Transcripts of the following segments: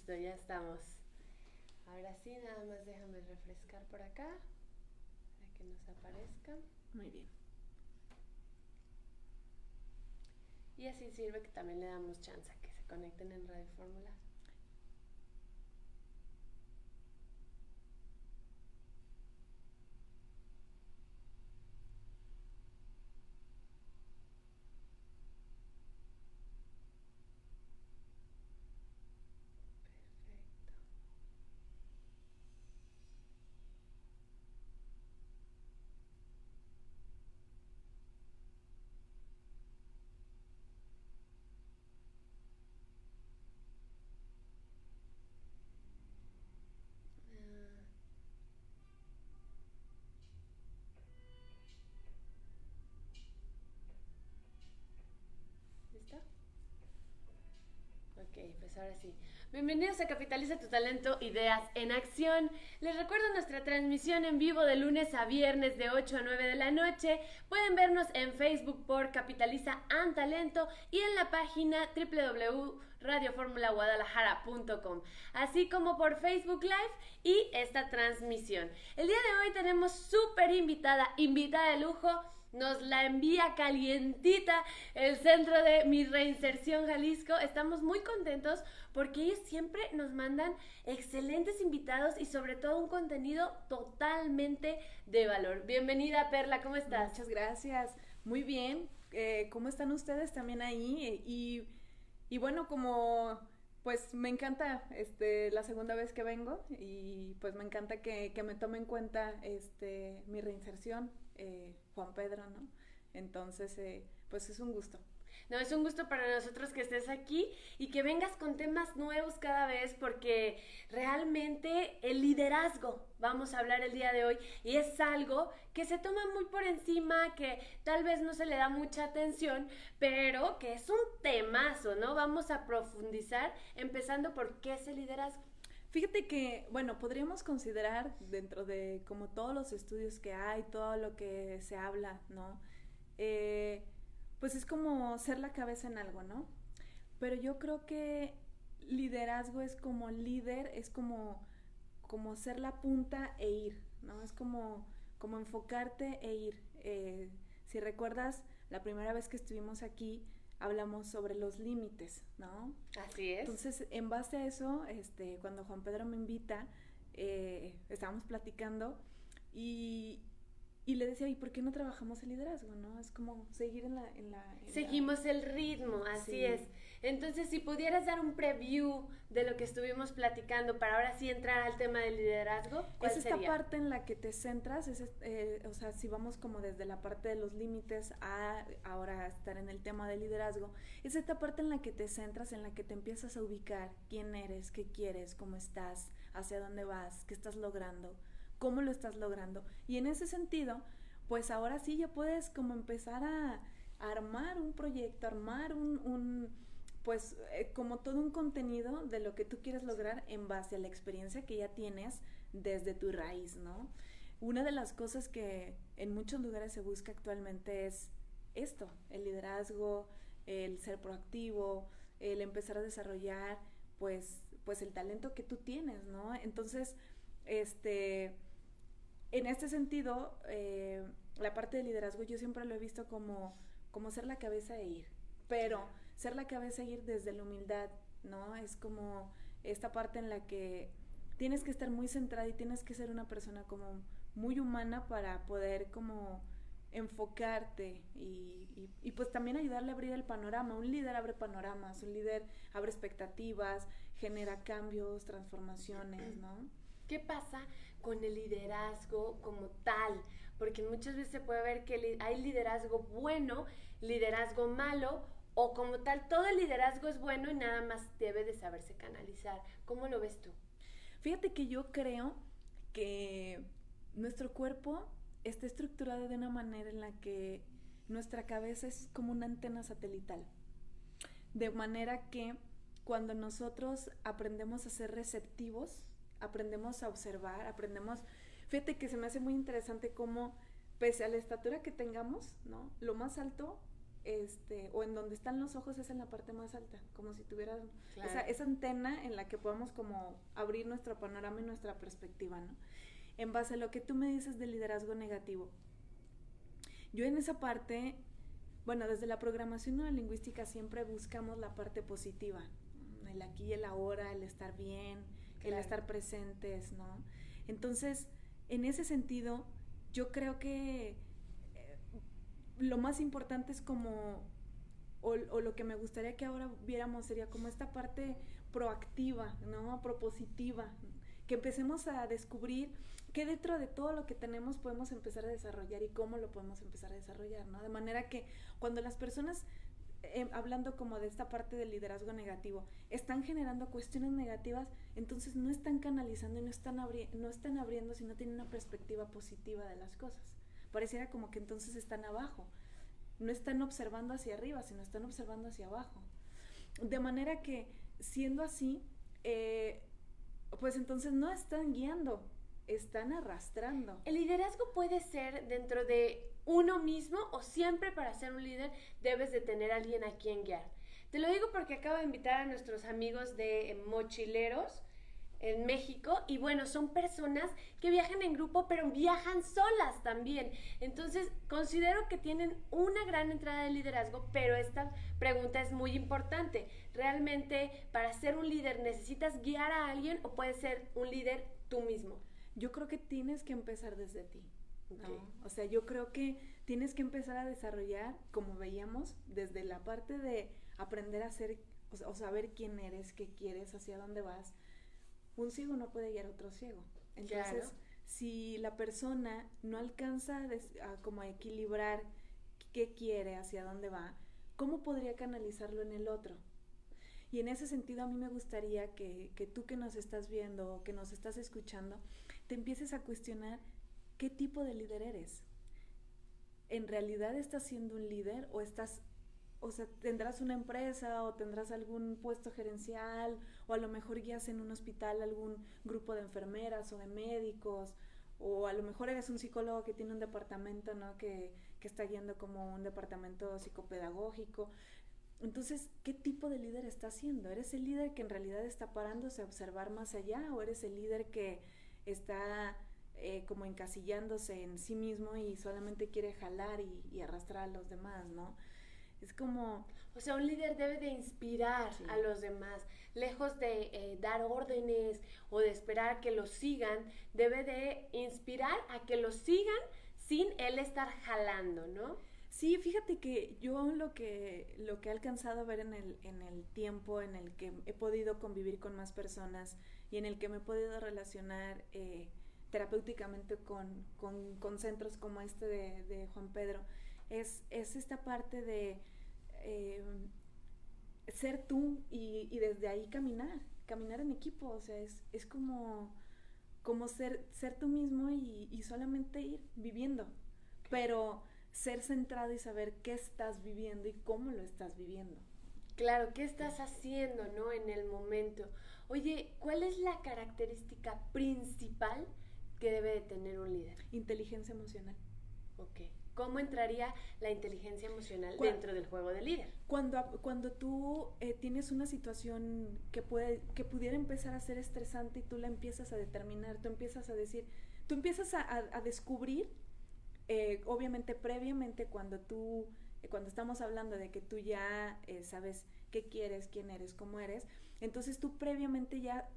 Listo, ya estamos. Ahora sí, nada más déjame refrescar por acá para que nos aparezca. Muy bien. Y así sirve que también le damos chance a que se conecten en Radio Fórmula. Perfecto. Ah, ¿listo? Ok, pues ahora sí. Bienvenidos a Capitaliza tu Talento, Ideas en Acción. Les recuerdo nuestra transmisión en vivo de lunes a viernes de 8 a 9 de la noche. Pueden vernos en Facebook por Capitaliza an Talento y en la página www.radioformulaguadalajara.com, así como por Facebook Live y esta transmisión. El día de hoy tenemos súper invitada de lujo. Nos la envía calientita el Centro de Mi Reinserción Jalisco. Estamos muy contentos porque ellos siempre nos mandan excelentes invitados y sobre todo un contenido totalmente de valor. Bienvenida, Perla, ¿cómo estás? Muchas gracias. Muy bien. ¿Cómo están ustedes también ahí? Y bueno, como pues me encanta la segunda vez que vengo y pues me encanta que me tome en cuenta mi reinserción, Juan Pedro, ¿no? Entonces, pues es un gusto. No, es un gusto para nosotros que estés aquí y que vengas con temas nuevos cada vez porque realmente el liderazgo, vamos a hablar el día de hoy, y es algo que se toma muy por encima, que tal vez no se le da mucha atención, pero que es un temazo, ¿no? Vamos a profundizar empezando por qué es el liderazgo. Fíjate que, bueno, podríamos considerar dentro de como todos los estudios que hay, todo lo que se habla, ¿no? Eh, pues es como ser la cabeza en algo, ¿no? Pero yo creo que liderazgo es como líder, es como ser la punta e ir, ¿no? Es como enfocarte e ir. Si recuerdas, la primera vez que estuvimos aquí, hablamos sobre los límites, ¿no? Así es. Entonces, en base a eso, cuando Juan Pedro me invita, estábamos platicando y, y le decía, ¿y por qué no trabajamos el liderazgo, no? Es como seguir Seguimos el ritmo, así Sí. es. Entonces, si pudieras dar un preview de lo que estuvimos platicando para ahora sí entrar al tema del liderazgo, ¿cuál Es esta sería? parte en la que te centras, o sea, si vamos como desde la parte de los límites a ahora estar en el tema del liderazgo, es esta parte en la que te centras, en la que te empiezas a ubicar quién eres, qué quieres, cómo estás, hacia dónde vas, qué estás logrando, cómo lo estás logrando. Y en ese sentido, pues ahora sí ya puedes como empezar a armar un proyecto, armar pues como todo un contenido de lo que tú quieres lograr en base a la experiencia que ya tienes desde tu raíz, ¿no? Una de las cosas que en muchos lugares se busca actualmente es esto, el liderazgo, el ser proactivo, el empezar a desarrollar pues el talento que tú tienes, ¿no? Entonces, en este sentido, la parte de liderazgo yo siempre lo he visto como ser la cabeza e ir, pero ser la cabeza e ir desde la humildad, ¿no? Es como esta parte en la que tienes que estar muy centrada y tienes que ser una persona como muy humana para poder como enfocarte y pues también ayudarle a abrir el panorama. Un líder abre panoramas, un líder abre expectativas, genera cambios, transformaciones, ¿no? ¿Qué pasa con el liderazgo como tal? Porque muchas veces se puede ver que hay liderazgo bueno, liderazgo malo, o como tal, todo el liderazgo es bueno y nada más debe de saberse canalizar. ¿Cómo lo ves tú? Fíjate que yo creo que nuestro cuerpo está estructurado de una manera en la que nuestra cabeza es como una antena satelital. De manera que cuando nosotros aprendemos a ser receptivos, aprendemos a observar, aprendemos... Fíjate que se me hace muy interesante cómo, pese a la estatura que tengamos, ¿no? Lo más alto o en donde están los ojos es en la parte más alta, como si tuvieras Claro. esa antena en la que podamos como abrir nuestro panorama y nuestra perspectiva, ¿no? En base a lo que tú me dices del liderazgo negativo, yo en esa parte, bueno, desde la programación neurolingüística siempre buscamos la parte positiva, el aquí y el ahora, el estar bien, Claro. el estar presentes, ¿no? Entonces, en ese sentido, yo creo que lo más importante es como, o lo que me gustaría que ahora viéramos sería como esta parte proactiva, ¿no? Propositiva, que empecemos a descubrir que dentro de todo lo que tenemos podemos empezar a desarrollar y cómo lo podemos empezar a desarrollar, ¿no? De manera que cuando las personas, hablando como de esta parte del liderazgo negativo, están generando cuestiones negativas, entonces no están canalizando y no están abriendo si no tienen una perspectiva positiva de las cosas. Pareciera como que entonces están abajo, no están observando hacia arriba, sino están observando hacia abajo. De manera que, siendo así, pues entonces no están guiando, están arrastrando. El liderazgo puede ser dentro de uno mismo o siempre para ser un líder debes de tener a alguien a quien guiar. Te lo digo porque acabo de invitar a nuestros amigos de Mochileros en México y bueno, son personas que viajan en grupo pero viajan solas también. Entonces considero que tienen una gran entrada de liderazgo, pero esta pregunta es muy importante. ¿Realmente para ser un líder necesitas guiar a alguien o puedes ser un líder tú mismo? Yo creo que tienes que empezar desde ti, ¿no? Okay. O sea, yo creo que tienes que empezar a desarrollar, como veíamos, desde la parte de aprender a ser, o saber quién eres, qué quieres, hacia dónde vas. Un ciego no puede guiar a otro ciego. Entonces, Claro. si la persona no alcanza a como a equilibrar qué quiere, hacia dónde va, ¿cómo podría canalizarlo en el otro? Y en ese sentido a mí me gustaría que tú que nos estás viendo o que nos estás escuchando, te empieces a cuestionar qué tipo de líder eres. ¿En realidad estás siendo un líder o sea, tendrás una empresa o tendrás algún puesto gerencial o a lo mejor guías en un hospital algún grupo de enfermeras o de médicos o a lo mejor eres un psicólogo que tiene un departamento, ¿no? que está guiando como un departamento psicopedagógico? Entonces, ¿qué tipo de líder estás siendo? ¿Eres el líder que en realidad está parándose a observar más allá o eres el líder que está como encasillándose en sí mismo y solamente quiere jalar y arrastrar a los demás, ¿no? Es como... O sea, un líder debe de inspirar Sí. a los demás, lejos de dar órdenes o de esperar que los sigan, debe de inspirar a que los sigan sin él estar jalando, ¿no? Sí, fíjate que yo lo que he alcanzado a ver en el tiempo en el que he podido convivir con más personas y en el que me he podido relacionar terapéuticamente con centros como este de Juan Pedro, es esta parte de ser tú y desde ahí caminar en equipo. O sea, es como ser tú mismo y solamente ir viviendo, pero ser centrado y saber qué estás viviendo y cómo lo estás viviendo. Claro, ¿qué estás haciendo, no? En el momento. Oye, ¿cuál es la característica principal que debe de tener un líder? Inteligencia emocional. Ok. ¿Cómo entraría la inteligencia emocional dentro del juego de líder? Cuando tú tienes una situación que pudiera empezar a ser estresante y tú la empiezas a determinar, tú empiezas a decir, tú empiezas a descubrir, obviamente previamente cuando estamos hablando de que tú ya sabes qué quieres, quién eres, cómo eres, entonces tú previamente ya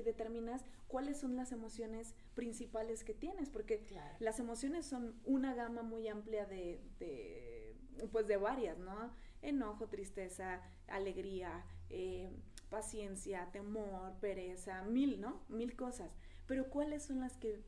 determinas cuáles son las emociones principales que tienes, porque claro, las emociones son una gama muy amplia pues de varias, ¿no? Enojo, tristeza, alegría, paciencia, temor, pereza, mil cosas. Pero ¿cuáles son las que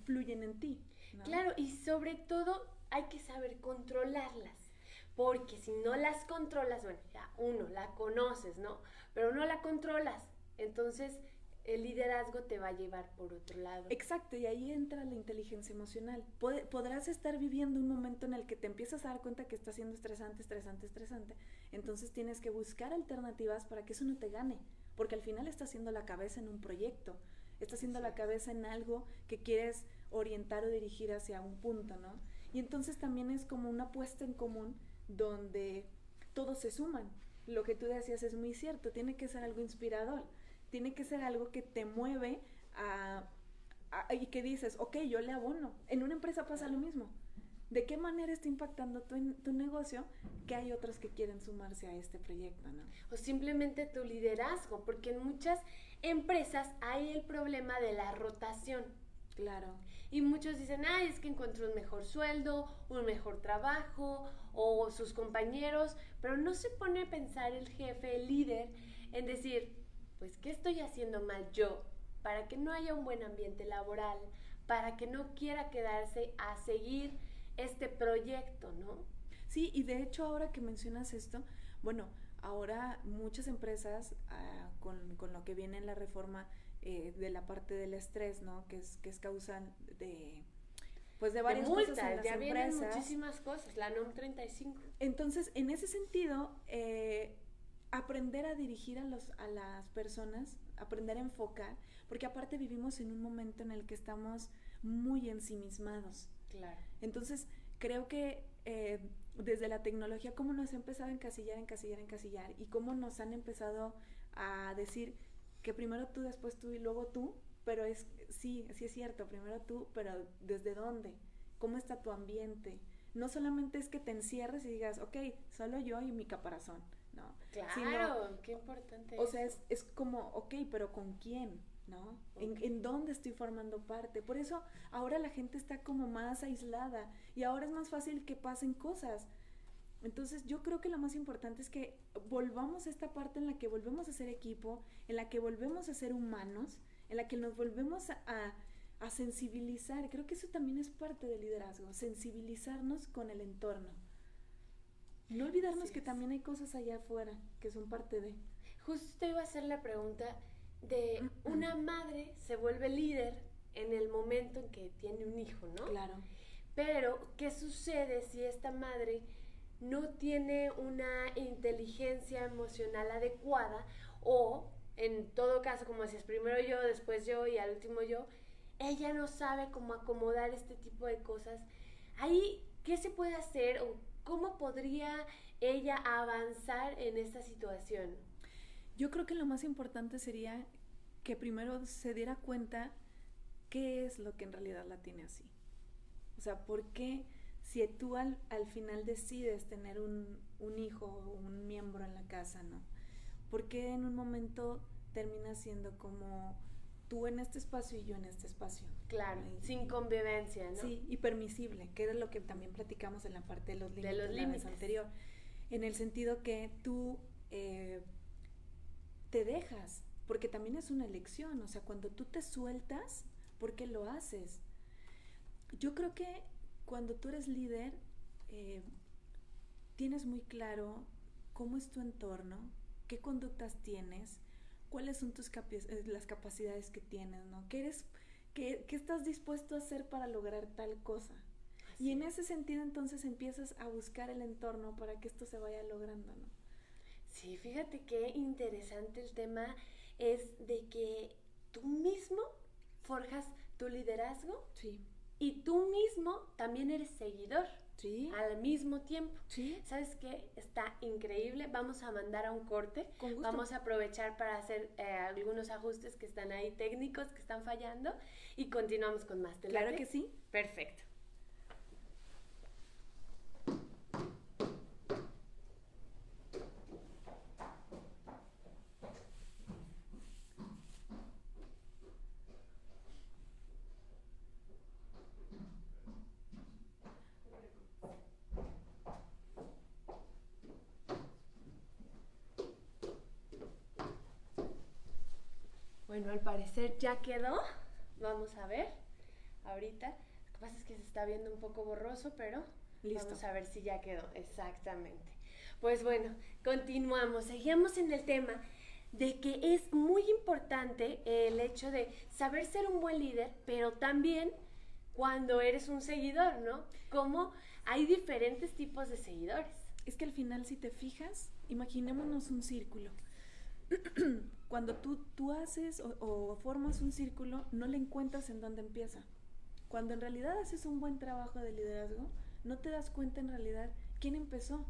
fluyen en ti, ¿no? Claro, y sobre todo hay que saber controlarlas. Porque si no las controlas, bueno, ya uno, la conoces, ¿no? Pero no la controlas. Entonces, el liderazgo te va a llevar por otro lado. Exacto, y ahí entra la inteligencia emocional. Podrás estar viviendo un momento en el que te empiezas a dar cuenta que está siendo estresante. Entonces tienes que buscar alternativas para que eso no te gane. Porque al final estás haciendo la cabeza en un proyecto. Estás haciendo la cabeza en algo que quieres orientar o dirigir hacia un punto, ¿no? Y entonces también es como una puesta en común donde todos se suman. Lo que tú decías es muy cierto, tiene que ser algo inspirador, tiene que ser algo que te mueve y que dices, ok, yo le abono. En una empresa pasa lo mismo. ¿De qué manera está impactando tu negocio que hay otros que quieren sumarse a este proyecto, ¿no? O simplemente tu liderazgo, porque en muchas empresas hay el problema de la rotación. Claro. Y muchos dicen, ay, es que encontró un mejor sueldo, un mejor trabajo, o sus compañeros, pero no se pone a pensar el jefe, el líder, en decir, pues, ¿qué estoy haciendo mal yo para que no haya un buen ambiente laboral, para que no quiera quedarse a seguir este proyecto, ¿no? Sí, y de hecho ahora que mencionas esto, bueno, ahora muchas empresas con lo que viene en la reforma de la parte del estrés, ¿no? Que es causa de pues de varias multas, cosas en las ya vienen empresas. Muchísimas cosas, la NOM 35. Entonces, en ese sentido, aprender a dirigir a las personas, aprender a enfocar, porque aparte vivimos en un momento en el que estamos muy ensimismados. Claro. Entonces, creo que desde la tecnología, cómo nos ha empezado a encasillar, y cómo nos han empezado a decir que primero tú, después tú y luego tú, pero sí es cierto, primero tú, pero ¿desde dónde? ¿Cómo está tu ambiente? No solamente es que te encierres y digas, ok, solo yo y mi caparazón, ¿no? Claro, qué importante. O sea, es como, ok, pero ¿con quién? ¿No? Okay. ¿En dónde estoy formando parte? Por eso ahora la gente está como más aislada y ahora es más fácil que pasen cosas. Entonces yo creo que lo más importante es que volvamos a esta parte en la que volvemos a ser equipo, en la que volvemos a ser humanos, en la que nos volvemos a sensibilizar. Creo que eso también es parte del liderazgo, sensibilizarnos con el entorno. No olvidarnos que también hay cosas allá afuera que son parte de... Justo te iba a hacer la pregunta de una madre se vuelve líder en el momento en que tiene un hijo, ¿no? Claro. Pero, ¿qué sucede si esta madre no tiene una inteligencia emocional adecuada o, en todo caso, como decías, primero yo, después yo y al último yo, ella no sabe cómo acomodar este tipo de cosas? Ahí, ¿qué se puede hacer o cómo podría ella avanzar en esta situación? Yo creo que lo más importante sería que primero se diera cuenta qué es lo que en realidad la tiene así. O sea, ¿por qué si tú al final decides tener un hijo o un miembro en la casa, ¿no? ¿Por qué en un momento termina siendo como tú en este espacio y yo en este espacio? Claro, sin convivencia, ¿no? Sí, y permisible, que es lo que también platicamos en la parte de los límites la vez anterior. En el sentido que tú te dejas, porque también es una elección, o sea, cuando tú te sueltas, ¿por qué lo haces? Yo creo que cuando tú eres líder, tienes muy claro cómo es tu entorno, qué conductas tienes, cuáles son las capacidades que tienes, ¿no? ¿Qué estás dispuesto a hacer para lograr tal cosa? Así. Y en ese sentido entonces empiezas a buscar el entorno para que esto se vaya logrando, ¿no? Sí, fíjate qué interesante el tema es de que tú mismo forjas tu liderazgo. Sí. Y tú mismo también eres seguidor. Sí. Al mismo tiempo. Sí. ¿Sabes qué? Está increíble. Vamos a mandar a un corte. Con gusto. Vamos a aprovechar para hacer algunos ajustes que están ahí técnicos, que están fallando. Y continuamos con más. Claro late? Que sí. Perfecto. Bueno, al parecer ya quedó. Vamos a ver ahorita. Lo que pasa es que se está viendo un poco borroso, pero listo. Vamos a ver si ya quedó. Exactamente. Pues bueno, continuamos. Seguimos en el tema de que es muy importante el hecho de saber ser un buen líder, pero también cuando eres un seguidor, ¿no? Como hay diferentes tipos de seguidores. Es que al final, si te fijas, imaginémonos un círculo. Cuando tú haces o formas un círculo, no le encuentras en dónde empieza. Cuando en realidad haces un buen trabajo de liderazgo, no te das cuenta en realidad quién empezó,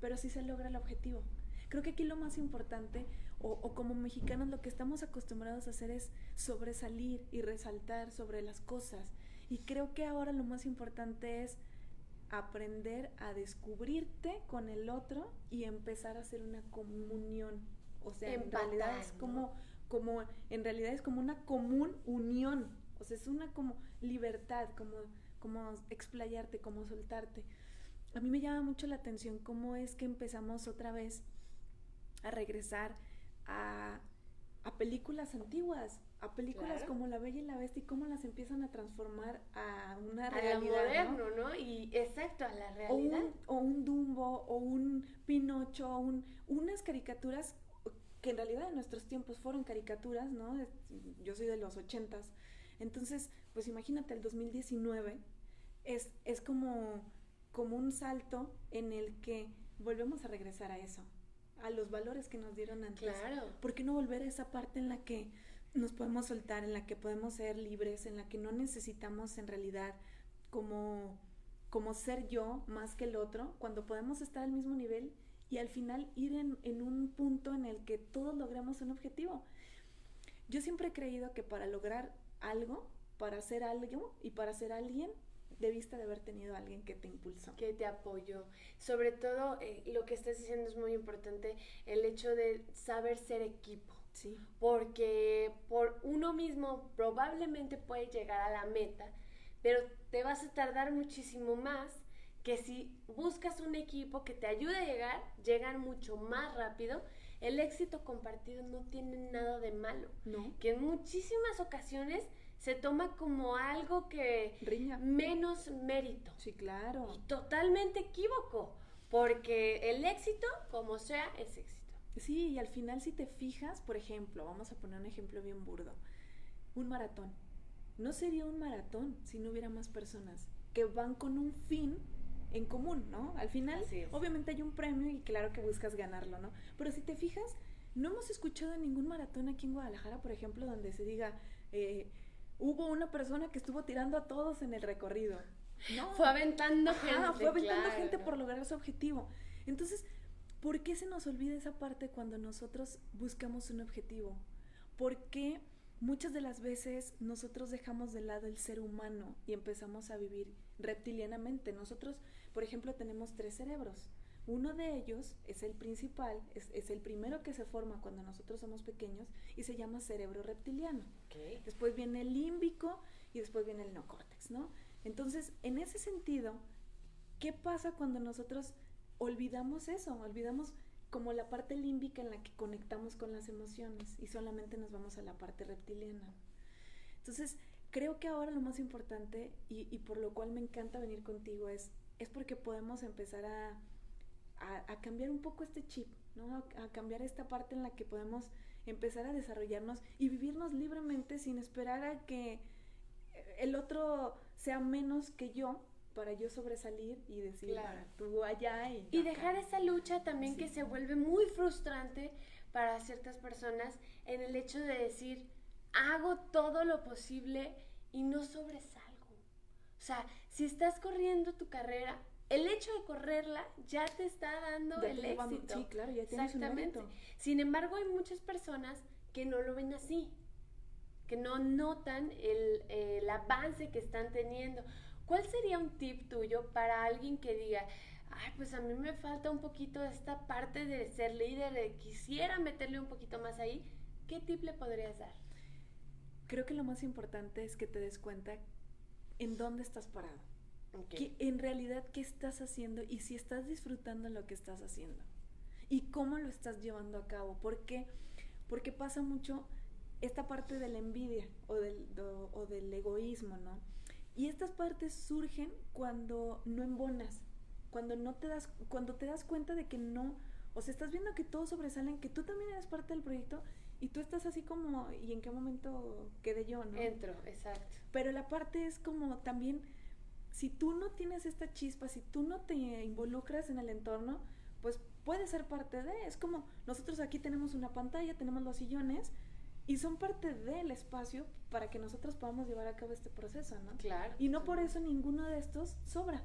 pero sí se logra el objetivo. Creo que aquí lo más importante, o como mexicanos lo que estamos acostumbrados a hacer es sobresalir y resaltar sobre las cosas. Y creo que ahora lo más importante es aprender a descubrirte con el otro y empezar a hacer una comunión. O sea, Empatar, en realidad es en realidad es como una común unión. O sea, es una como libertad, como explayarte, como soltarte. A mí me llama mucho la atención cómo es que empezamos otra vez a regresar a películas antiguas, a películas Claro. como La Bella y la Bestia, y cómo las empiezan a transformar a una A realidad, lo moderno, ¿no? Y exacto, a la ¿no? realidad. O un Dumbo, o un Pinocho, unas caricaturas que en realidad en nuestros tiempos fueron caricaturas, ¿no? Yo soy de los 80s, entonces, pues imagínate, el 2019 es como un salto en el que volvemos a regresar a eso, a los valores que nos dieron antes. Claro. ¿Por qué no volver a esa parte en la que nos podemos soltar, en la que podemos ser libres, en la que no necesitamos en realidad como ser yo más que el otro, cuando podemos estar al mismo nivel y al final ir en un punto en el que todos logramos un objetivo? Yo siempre he creído que para lograr algo, para hacer algo y para ser alguien, debiste de haber tenido a alguien que te impulsó. Que te apoyó. Sobre todo, lo que estás diciendo es muy importante, el hecho de saber ser equipo. Sí. Porque por uno mismo probablemente puede llegar a la meta, pero te vas a tardar muchísimo más que si buscas un equipo que te ayude a llegar mucho más rápido. El éxito compartido no tiene nada de malo. No. Que en muchísimas ocasiones se toma como algo que riña, menos mérito. Sí, claro. Y totalmente equívoco, porque el éxito, como sea, es éxito. Sí, y al final si te fijas, por ejemplo, vamos a poner un ejemplo bien burdo, un maratón. No sería un maratón si no hubiera más personas que van con un fin en común, ¿no? Al final, obviamente hay un premio y claro que buscas ganarlo, ¿no? Pero si te fijas, no hemos escuchado ningún maratón aquí en Guadalajara, por ejemplo, donde se diga, hubo una persona que estuvo tirando a todos en el recorrido. No. Fue aventando gente. Fue aventando gente por lograr su objetivo. Entonces, ¿por qué se nos olvida esa parte cuando nosotros buscamos un objetivo? ¿Por qué muchas de las veces nosotros dejamos de lado el ser humano y empezamos a vivir reptilianamente? Nosotros, por ejemplo, tenemos 3 cerebros. Uno de ellos es el principal, es el primero que se forma cuando nosotros somos pequeños y se llama cerebro reptiliano. Okay. Después viene el límbico y después viene el neocórtex, ¿no? Entonces, en ese sentido, ¿qué pasa cuando nosotros olvidamos eso? Olvidamos como la parte límbica en la que conectamos con las emociones y solamente nos vamos a la parte reptiliana. Entonces, creo que ahora lo más importante y por lo cual me encanta venir contigo es porque podemos empezar a cambiar un poco este chip, ¿no? A cambiar esta parte en la que podemos empezar a desarrollarnos y vivirnos libremente sin esperar a que el otro sea menos que yo para yo sobresalir y decir, claro, tú allá y dejar esa lucha también, sí, que se vuelve muy frustrante para ciertas personas en el hecho de decir, hago todo lo posible y no sobresalgo. O sea, si estás corriendo tu carrera, el hecho de correrla ya te está dando el éxito. Sí, claro, ya tienes un mérito. Sin embargo, hay muchas personas que no lo ven así, que no notan el avance que están teniendo. ¿Cuál sería un tip tuyo para alguien que diga, ay, pues a mí me falta un poquito esta parte de ser líder, de quisiera meterle un poquito más ahí? ¿Qué tip le podrías dar? Creo que lo más importante es que te des cuenta en dónde estás parado. Okay. En realidad, ¿qué estás haciendo? Y si estás disfrutando lo que estás haciendo. Y cómo lo estás llevando a cabo. ¿Por qué? Porque pasa mucho esta parte de la envidia o del egoísmo, ¿no? Y estas partes surgen cuando no embonas, cuando te das cuenta de que no, o sea, estás viendo que todos sobresalen, que tú también eres parte del proyecto y tú estás así como, ¿y en qué momento quedé yo, no? Entro, exacto. Pero la parte es como también, si tú no tienes esta chispa, si tú no te involucras en el entorno, pues puede ser parte de, es como nosotros aquí tenemos una pantalla, tenemos los sillones, y son parte del espacio para que nosotros podamos llevar a cabo este proceso, ¿no? Claro. Y no por eso ninguno de estos sobra.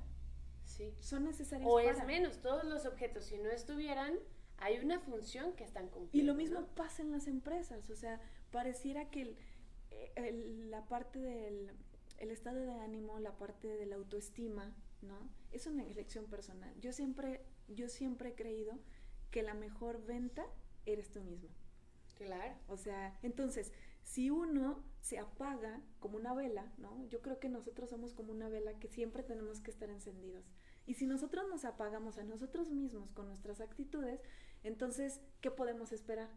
Sí. Son necesarios O para. es menos, todos los objetos, si no estuvieran, hay una función que están Y cumpliendo. lo mismo ¿no? pasa en las empresas, o sea, pareciera que la parte del el estado de ánimo, la parte de la autoestima, ¿no? Es una elección personal. Yo siempre he creído que la mejor venta eres tú mismo. Claro. O sea, entonces, si uno se apaga como una vela, ¿no? Yo creo que nosotros somos como una vela que siempre tenemos que estar encendidos. Y si nosotros nos apagamos a nosotros mismos con nuestras actitudes, entonces, ¿qué podemos esperar?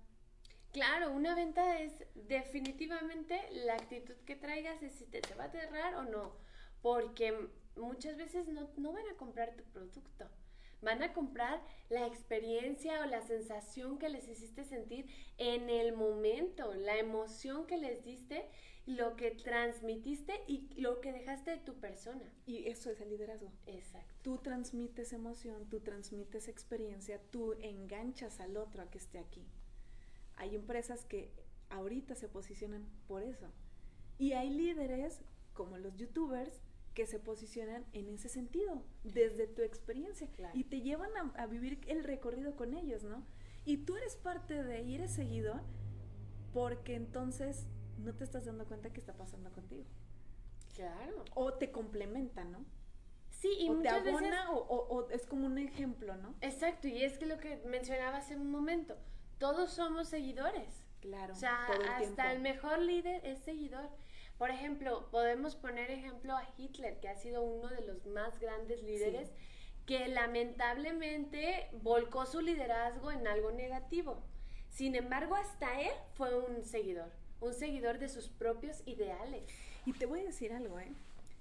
Claro, una venta es definitivamente la actitud que traigas, es si te va a aterrar o no, porque muchas veces no van a comprar tu producto, van a comprar la experiencia o la sensación que les hiciste sentir en el momento, la emoción que les diste, lo que transmitiste y lo que dejaste de tu persona. Y eso es el liderazgo. Exacto. Tú transmites emoción, tú transmites experiencia, tú enganchas al otro a que esté aquí. Hay empresas que ahorita se posicionan por eso. Y hay líderes, como los youtubers, que se posicionan en ese sentido, desde tu experiencia. Claro. Y te llevan a vivir el recorrido con ellos, ¿no? Y tú eres parte de, y eres seguidor, porque entonces no te estás dando cuenta qué está pasando contigo. Claro. O te complementa, ¿no? Sí, y o te muchas abona veces... o es como un ejemplo, ¿no? Exacto, y es que lo que mencionaba hace un momento, todos somos seguidores. Claro, O sea, todo el hasta tiempo. el mejor líder es seguidor. Por ejemplo, podemos poner ejemplo a Hitler, que ha sido uno de los más grandes líderes, Sí. que lamentablemente volcó su liderazgo en algo negativo. Sin embargo, hasta él fue un seguidor de sus propios ideales. Y te voy a decir algo, ¿eh?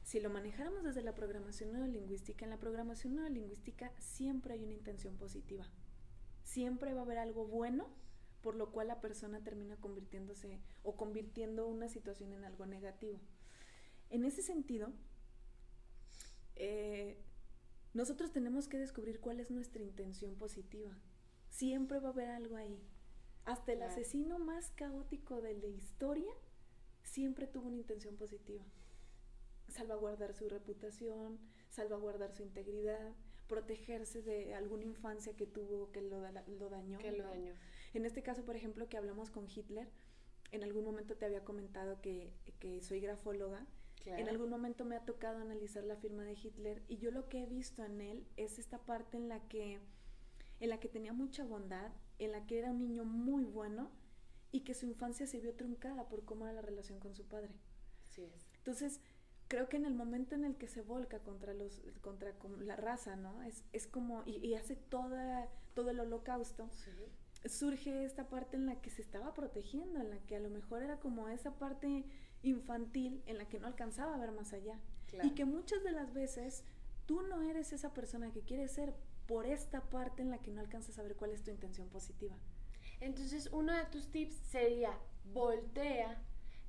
Si lo manejáramos desde la programación neurolingüística, en la programación neurolingüística siempre hay una intención positiva. Siempre va a haber algo bueno, por lo cual la persona termina convirtiéndose o convirtiendo una situación en algo negativo. En ese sentido, nosotros tenemos que descubrir cuál es nuestra intención positiva. Siempre va a haber algo ahí. Hasta el asesino más caótico de la historia siempre tuvo una intención positiva. Salvaguardar su reputación, salvaguardar su integridad, protegerse de alguna infancia que tuvo que lo dañó. Que lo dañó. En este caso, por ejemplo, que hablamos con Hitler, en algún momento te había comentado que soy grafóloga. Claro. En algún momento me ha tocado analizar la firma de Hitler y yo lo que he visto en él es esta parte en la que tenía mucha bondad, en la que era un niño muy bueno y que su infancia se vio truncada por cómo era la relación con su padre. Así es. Entonces, creo que en el momento en el que se volca contra la raza, ¿no? Es como, y hace todo el holocausto, Sí. surge esta parte en la que se estaba protegiendo, en la que a lo mejor era como esa parte infantil en la que no alcanzaba a ver más allá. Claro. Y que muchas de las veces tú no eres esa persona que quieres ser por esta parte en la que no alcanzas a ver cuál es tu intención positiva. Entonces, uno de tus tips sería voltea,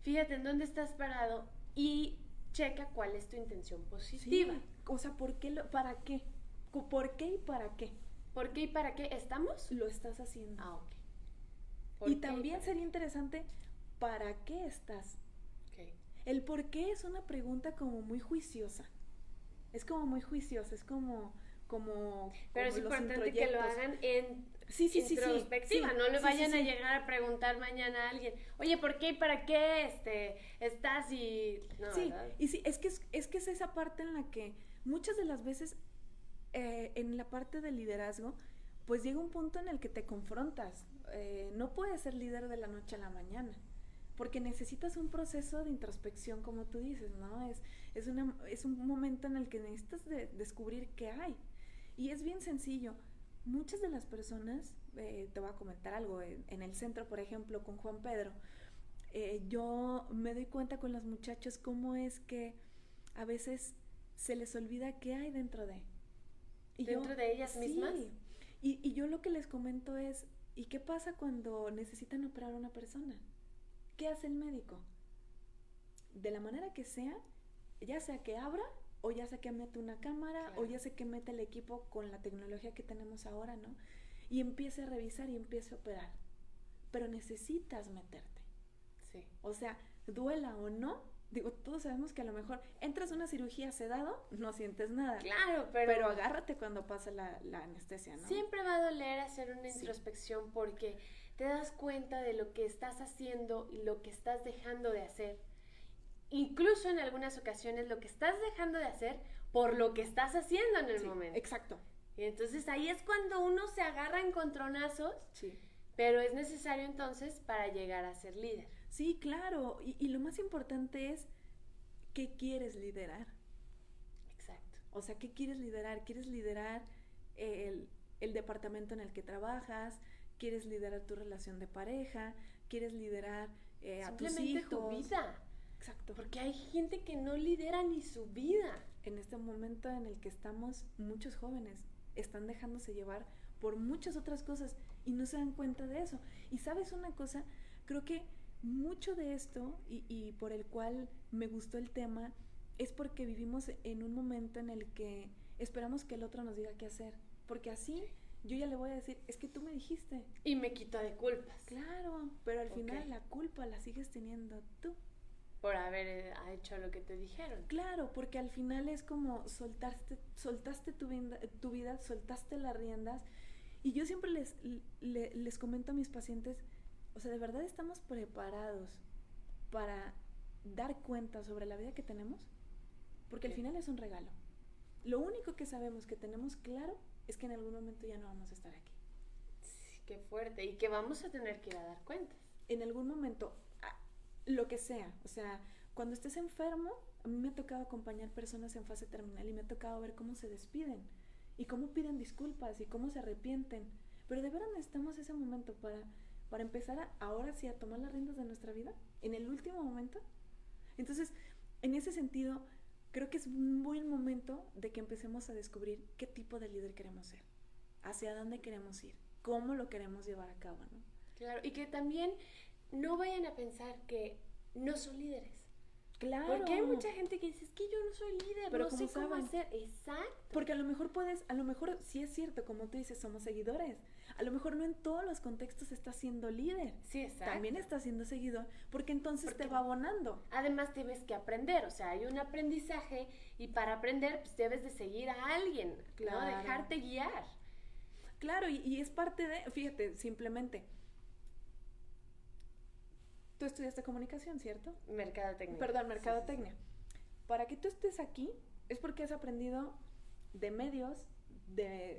fíjate en dónde estás parado y checa cuál es tu intención positiva. Sí, o sea, ¿por qué? ¿Para qué? ¿Por qué y para qué? ¿Por qué y para qué estamos? Lo estás haciendo. Ah, ok. Y también sería interesante, ¿para qué estás? Okay. El por qué es una pregunta como muy juiciosa. Es como muy juiciosa, es como pero es los importante que lo hagan en introspectiva, sí, no le vayan a llegar a preguntar mañana a alguien, oye, ¿por qué y para qué estás y...? No, sí, ¿verdad? y sí, es que es esa parte en la que muchas de las veces en la parte del liderazgo, pues llega un punto en el que te confrontas. No puedes ser líder de la noche a la mañana, porque necesitas un proceso de introspección, como tú dices, ¿no? Es un momento en el que necesitas descubrir qué hay. Y es bien sencillo. Muchas de las personas, te voy a comentar algo, en el centro, por ejemplo, con Juan Pedro, yo me doy cuenta con los muchachos cómo es que a veces se les olvida qué hay dentro de. ¿Dentro de ellas mismas? Y yo lo que les comento es, ¿y qué pasa cuando necesitan operar a una persona? ¿Qué hace el médico? De la manera que sea, ya sea que abra, o ya sea que mete una cámara, claro, o ya sea que mete el equipo con la tecnología que tenemos ahora, ¿no? Y empiece a revisar y empiece a operar. Pero necesitas meterte. Sí. O sea, duela o no, Digo, todos sabemos que a lo mejor entras a una cirugía sedado, no sientes nada. Claro, pero agárrate cuando pasa la anestesia, ¿no? Siempre va a doler hacer una introspección porque te das cuenta de lo que estás haciendo y lo que estás dejando de hacer. Incluso en algunas ocasiones lo que estás dejando de hacer por lo que estás haciendo en el momento. Exacto. Y entonces ahí es cuando uno se agarra en encontronazos, sí. Pero es necesario entonces para llegar a ser líder. Sí, claro. Y lo más importante es, ¿qué quieres liderar? Exacto. O sea, ¿qué quieres liderar? ¿Quieres liderar el departamento en el que trabajas? ¿Quieres liderar tu relación de pareja? ¿Quieres liderar a tus hijos? Tu vida. Exacto. Porque hay gente que no lidera ni su vida. En este momento en el que estamos, muchos jóvenes están dejándose llevar por muchas otras cosas y no se dan cuenta de eso. Y ¿sabes una cosa? Creo que mucho de esto y por el cual me gustó el tema es porque vivimos en un momento en el que esperamos que el otro nos diga qué hacer. Porque así yo ya le voy a decir, es que tú me dijiste. Y me quito de culpas. Claro, pero al final la culpa la sigues teniendo tú. Por haber hecho lo que te dijeron. Claro, porque al final es como soltaste tu vida, soltaste las riendas. Y yo siempre les comento a mis pacientes, o sea, ¿de verdad estamos preparados para dar cuenta sobre la vida que tenemos? Porque al final es un regalo. Lo único que sabemos que tenemos claro es que en algún momento ya no vamos a estar aquí. Sí, qué fuerte. Y que vamos a tener que ir a dar cuentas. En algún momento, lo que sea, o sea, cuando estés enfermo, a mí me ha tocado acompañar personas en fase terminal y me ha tocado ver cómo se despiden y cómo piden disculpas y cómo se arrepienten, pero de verdad necesitamos ese momento para empezar ahora sí a tomar las riendas de nuestra vida, en el último momento. Entonces, en ese sentido, creo que es un buen momento de que empecemos a descubrir qué tipo de líder queremos ser, hacia dónde queremos ir, cómo lo queremos llevar a cabo, ¿no? Claro, y que también no vayan a pensar que no son líderes. Claro. Porque hay mucha gente que dice, es que yo no soy líder, pero no sé cómo hacer. Exacto. Porque a lo mejor sí es cierto, como tú dices, somos seguidores. A lo mejor no en todos los contextos estás siendo líder. Sí, exacto. También estás siendo seguidor, porque entonces te va abonando. Además tienes que aprender, o sea, hay un aprendizaje y para aprender pues debes de seguir a alguien, claro. ¿No? Dejarte guiar. Claro, y es parte de, fíjate, simplemente... Tú estudiaste comunicación, ¿cierto? Mercadotecnia. Perdón, mercadotecnia. Sí. Para que tú estés aquí es porque has aprendido de medios,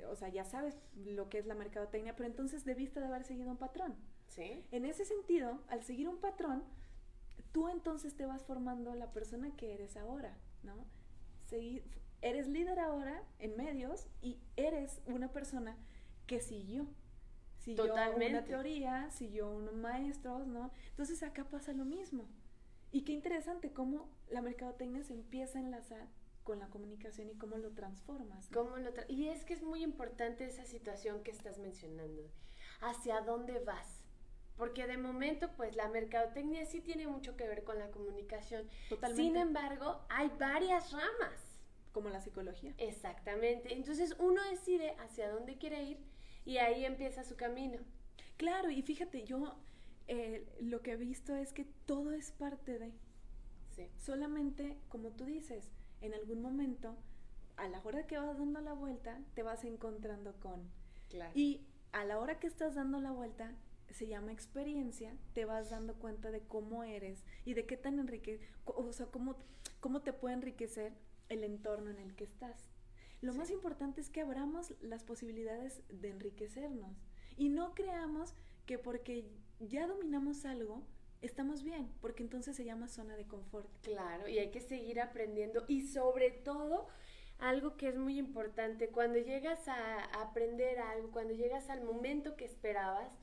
o sea, ya sabes lo que es la mercadotecnia, pero entonces debiste de haber seguido un patrón. Sí. En ese sentido, al seguir un patrón, tú entonces te vas formando la persona que eres ahora, ¿no? Eres líder ahora en medios y eres una persona que siguió una teoría, siguió unos maestros, ¿no? Entonces acá pasa lo mismo. Y qué interesante cómo la mercadotecnia se empieza a enlazar con la comunicación y cómo lo transformas, ¿no? Y es que es muy importante esa situación que estás mencionando. ¿Hacia dónde vas? Porque de momento, pues la mercadotecnia sí tiene mucho que ver con la comunicación. Totalmente. Sin embargo, hay varias ramas. Como la psicología. Exactamente. Entonces uno decide hacia dónde quiere ir y ahí empieza su camino. Claro, y fíjate, yo lo que he visto es que todo es parte de... Sí. Solamente, como tú dices, en algún momento, a la hora que vas dando la vuelta, te vas encontrando con... Claro. Y a la hora que estás dando la vuelta, se llama experiencia, te vas dando cuenta de cómo eres y de qué tan o sea, cómo te puede enriquecer el entorno en el que estás. Lo más importante es que abramos las posibilidades de enriquecernos y no creamos que porque ya dominamos algo, estamos bien, porque entonces se llama zona de confort. Claro, y hay que seguir aprendiendo y sobre todo, algo que es muy importante, cuando llegas a aprender algo, cuando llegas al momento que esperabas,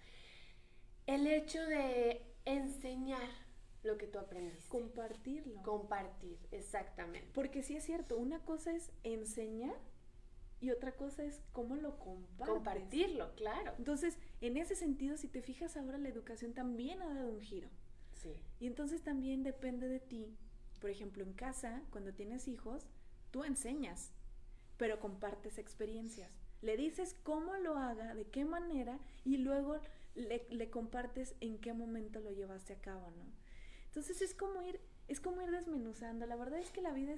el hecho de enseñar lo que tú aprendiste. Compartirlo. Compartir, exactamente. Porque sí es cierto, una cosa es enseñar y otra cosa es cómo lo compartes. Compartirlo, claro. Entonces, en ese sentido, si te fijas ahora, la educación también ha dado un giro. Sí. Y entonces también depende de ti. Por ejemplo, en casa, cuando tienes hijos, tú enseñas, pero compartes experiencias. Le dices cómo lo haga, de qué manera, y luego le compartes en qué momento lo llevaste a cabo, ¿no? Entonces es como ir es como ir desmenuzando. La verdad es que la vida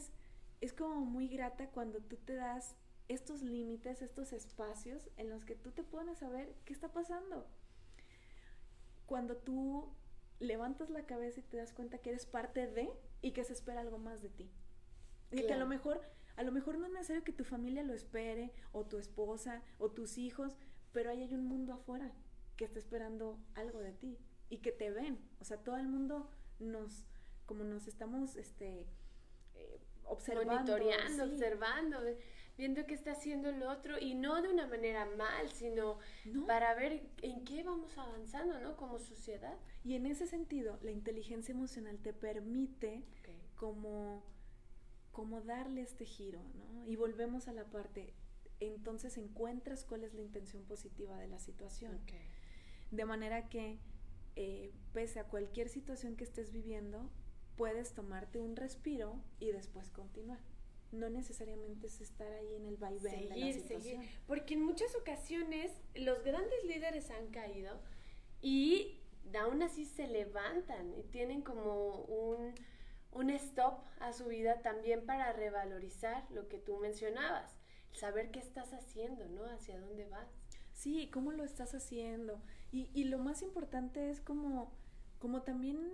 es como muy grata cuando tú te das estos límites, estos espacios en los que tú te pones a ver qué está pasando. Cuando tú levantas la cabeza y te das cuenta que eres parte de y que se espera algo más de ti. Y que a lo mejor no es necesario que tu familia lo espere, o tu esposa, o tus hijos, pero ahí hay un mundo afuera que está esperando algo de ti y que te ven. O sea, todo el mundo como nos estamos observando. Monitoreando, sí. observando, viendo qué está haciendo el otro, y no de una manera mal, sino para ver en qué vamos avanzando, ¿no? Como sociedad. Y en ese sentido, la inteligencia emocional te permite como darle este giro, ¿no? Y volvemos a la parte, entonces encuentras cuál es la intención positiva de la situación. De manera que, pese a cualquier situación que estés viviendo, puedes tomarte un respiro y después continuar. No necesariamente es estar ahí en el vaivén de la situación. Porque en muchas ocasiones los grandes líderes han caído y aún así se levantan y tienen como un stop a su vida también para revalorizar lo que tú mencionabas, saber qué estás haciendo, ¿no? Hacia dónde vas. Sí, cómo lo estás haciendo. Y lo más importante es como también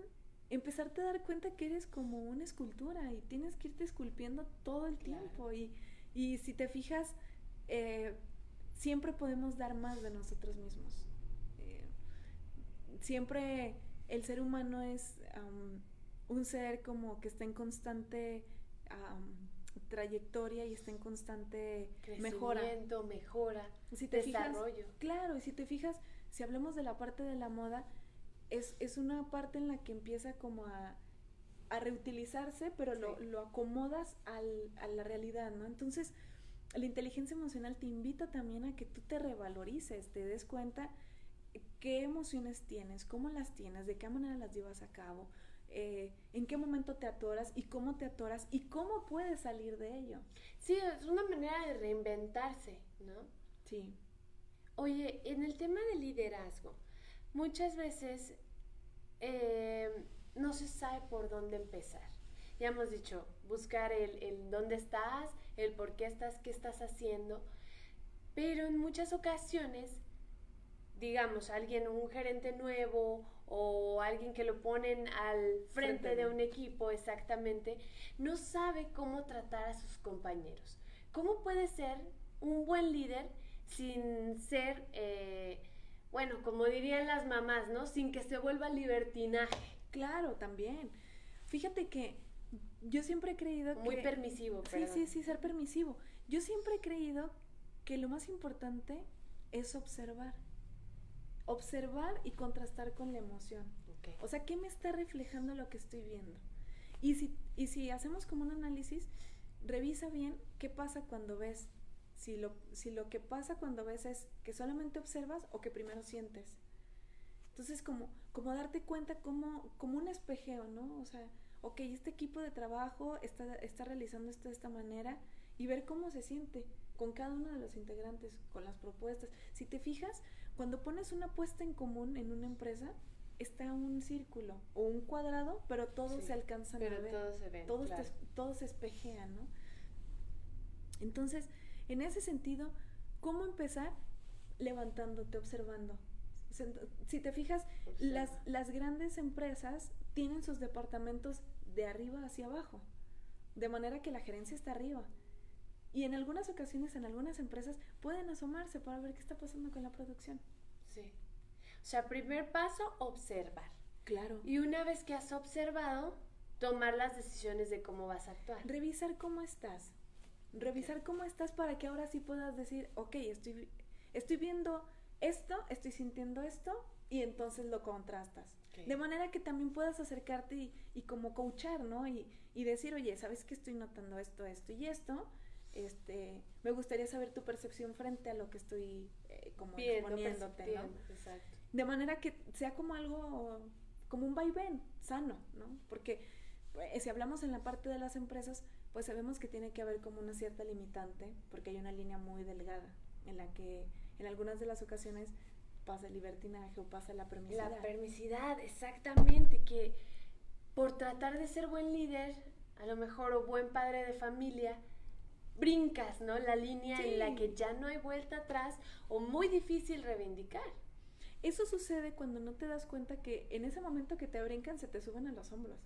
empezarte a dar cuenta que eres como una escultura y tienes que irte esculpiendo todo el tiempo. Y si te fijas, siempre podemos dar más de nosotros mismos. Siempre el ser humano es un ser como que está en constante trayectoria y está en constante mejora. Si te desarrollo. Fijas, claro, y si te fijas, si hablamos de la parte de la moda, es una parte en la que empieza como a reutilizarse, pero lo acomodas a la realidad, ¿no? Entonces, la inteligencia emocional te invita también a que tú te revalorices, te des cuenta qué emociones tienes, cómo las tienes, de qué manera las llevas a cabo, en qué momento te atoras y cómo puedes salir de ello. Sí, es una manera de reinventarse, ¿no? Sí. Oye, en el tema del liderazgo, muchas veces no se sabe por dónde empezar. Ya hemos dicho, buscar el dónde estás, el por qué estás, qué estás haciendo, pero en muchas ocasiones, digamos, un gerente nuevo o alguien que lo ponen al frente de un equipo, exactamente, no sabe cómo tratar a sus compañeros. ¿Cómo puede ser un buen líder sin ser, bueno, como dirían las mamás, ¿no? Sin que se vuelva libertinaje? Claro, también. Fíjate que yo siempre he creído que... Muy permisivo, perdón. Sí, ser permisivo. Yo siempre he creído que lo más importante es observar. Observar y contrastar con la emoción. O sea, ¿qué me está reflejando lo que estoy viendo? Y si hacemos como un análisis, revisa bien qué pasa cuando ves. Si lo que pasa cuando ves es que solamente observas o que primero sientes. Entonces, como darte cuenta como un espejeo, ¿no? O sea, ok, este equipo de trabajo está realizando esto de esta manera, y ver cómo se siente con cada uno de los integrantes, con las propuestas. Si te fijas, cuando pones una apuesta en común en una empresa, está un círculo o un cuadrado, pero todos se alcanzan a ver. Pero todos se ven, todos se espejean, ¿no? Entonces, en ese sentido, ¿cómo empezar? Levantándote, observando. Si te fijas, las grandes empresas tienen sus departamentos de arriba hacia abajo, de manera que la gerencia está arriba. Y en algunas ocasiones, en algunas empresas, pueden asomarse para ver qué está pasando con la producción. Sí. O sea, primer paso, observar. Claro. Y una vez que has observado, tomar las decisiones de cómo vas a actuar. Revisar cómo estás. Revisar cómo estás para que ahora sí puedas decir, ok, estoy viendo esto, estoy sintiendo esto, y entonces lo contrastas. De manera que también puedas acercarte y como coachar, ¿no? Y decir, oye, ¿sabes qué? Estoy notando esto y esto. Me gustaría saber tu percepción frente a lo que estoy como exponiéndote, ¿no? Exacto. De manera que sea como algo, como un vaivén sano, ¿no? Porque si hablamos en la parte de las empresas, pues sabemos que tiene que haber como una cierta limitante, porque hay una línea muy delgada en la que en algunas de las ocasiones pasa el libertinaje o pasa la permisidad. La permisidad, exactamente, que por tratar de ser buen líder, a lo mejor, o buen padre de familia, brincas, ¿no? La línea en la que ya no hay vuelta atrás o muy difícil reivindicar. Eso sucede cuando no te das cuenta que en ese momento que te brincan se te suben a los hombros.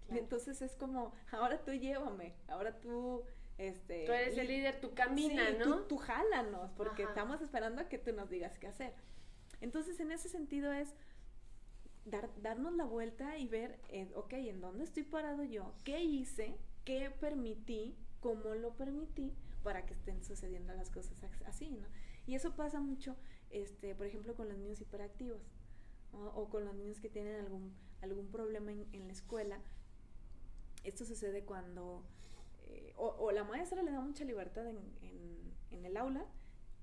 Claro. Entonces es como, ahora tú llévame, ahora tú... tú eres el líder, tú camina, ¿no? Tú jálanos, porque estamos esperando a que tú nos digas qué hacer. Entonces, en ese sentido es darnos la vuelta y ver, ok, ¿en dónde estoy parado yo? ¿Qué hice? ¿Qué permití? ¿Cómo lo permití? Para que estén sucediendo las cosas así, ¿no? Y eso pasa mucho, por ejemplo, con los niños hiperactivos, ¿no? O con los niños que tienen algún problema en la escuela. Esto sucede cuando... o la maestra le da mucha libertad en el aula,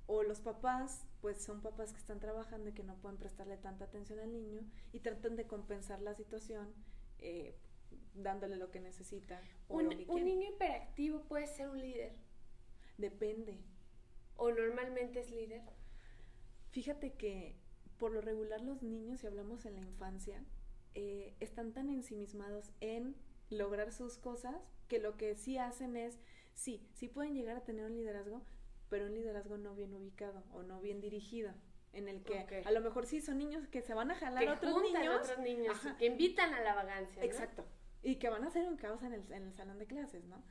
o los papás, pues son papás que están trabajando y que no pueden prestarle tanta atención al niño y tratan de compensar la situación dándole lo que necesita. ¿Un niño hiperactivo puede ser un líder? Depende. ¿O normalmente es líder? Fíjate que por lo regular los niños, si hablamos en la infancia, están tan ensimismados en lograr sus cosas que lo que sí hacen es, sí pueden llegar a tener un liderazgo, pero un liderazgo no bien ubicado o no bien dirigido, en el que a lo mejor sí son niños que se van a jalar que a otros niños, que invitan a la vagancia, ¿no? Exacto, y que van a hacer un caos en el salón de clases, ¿no?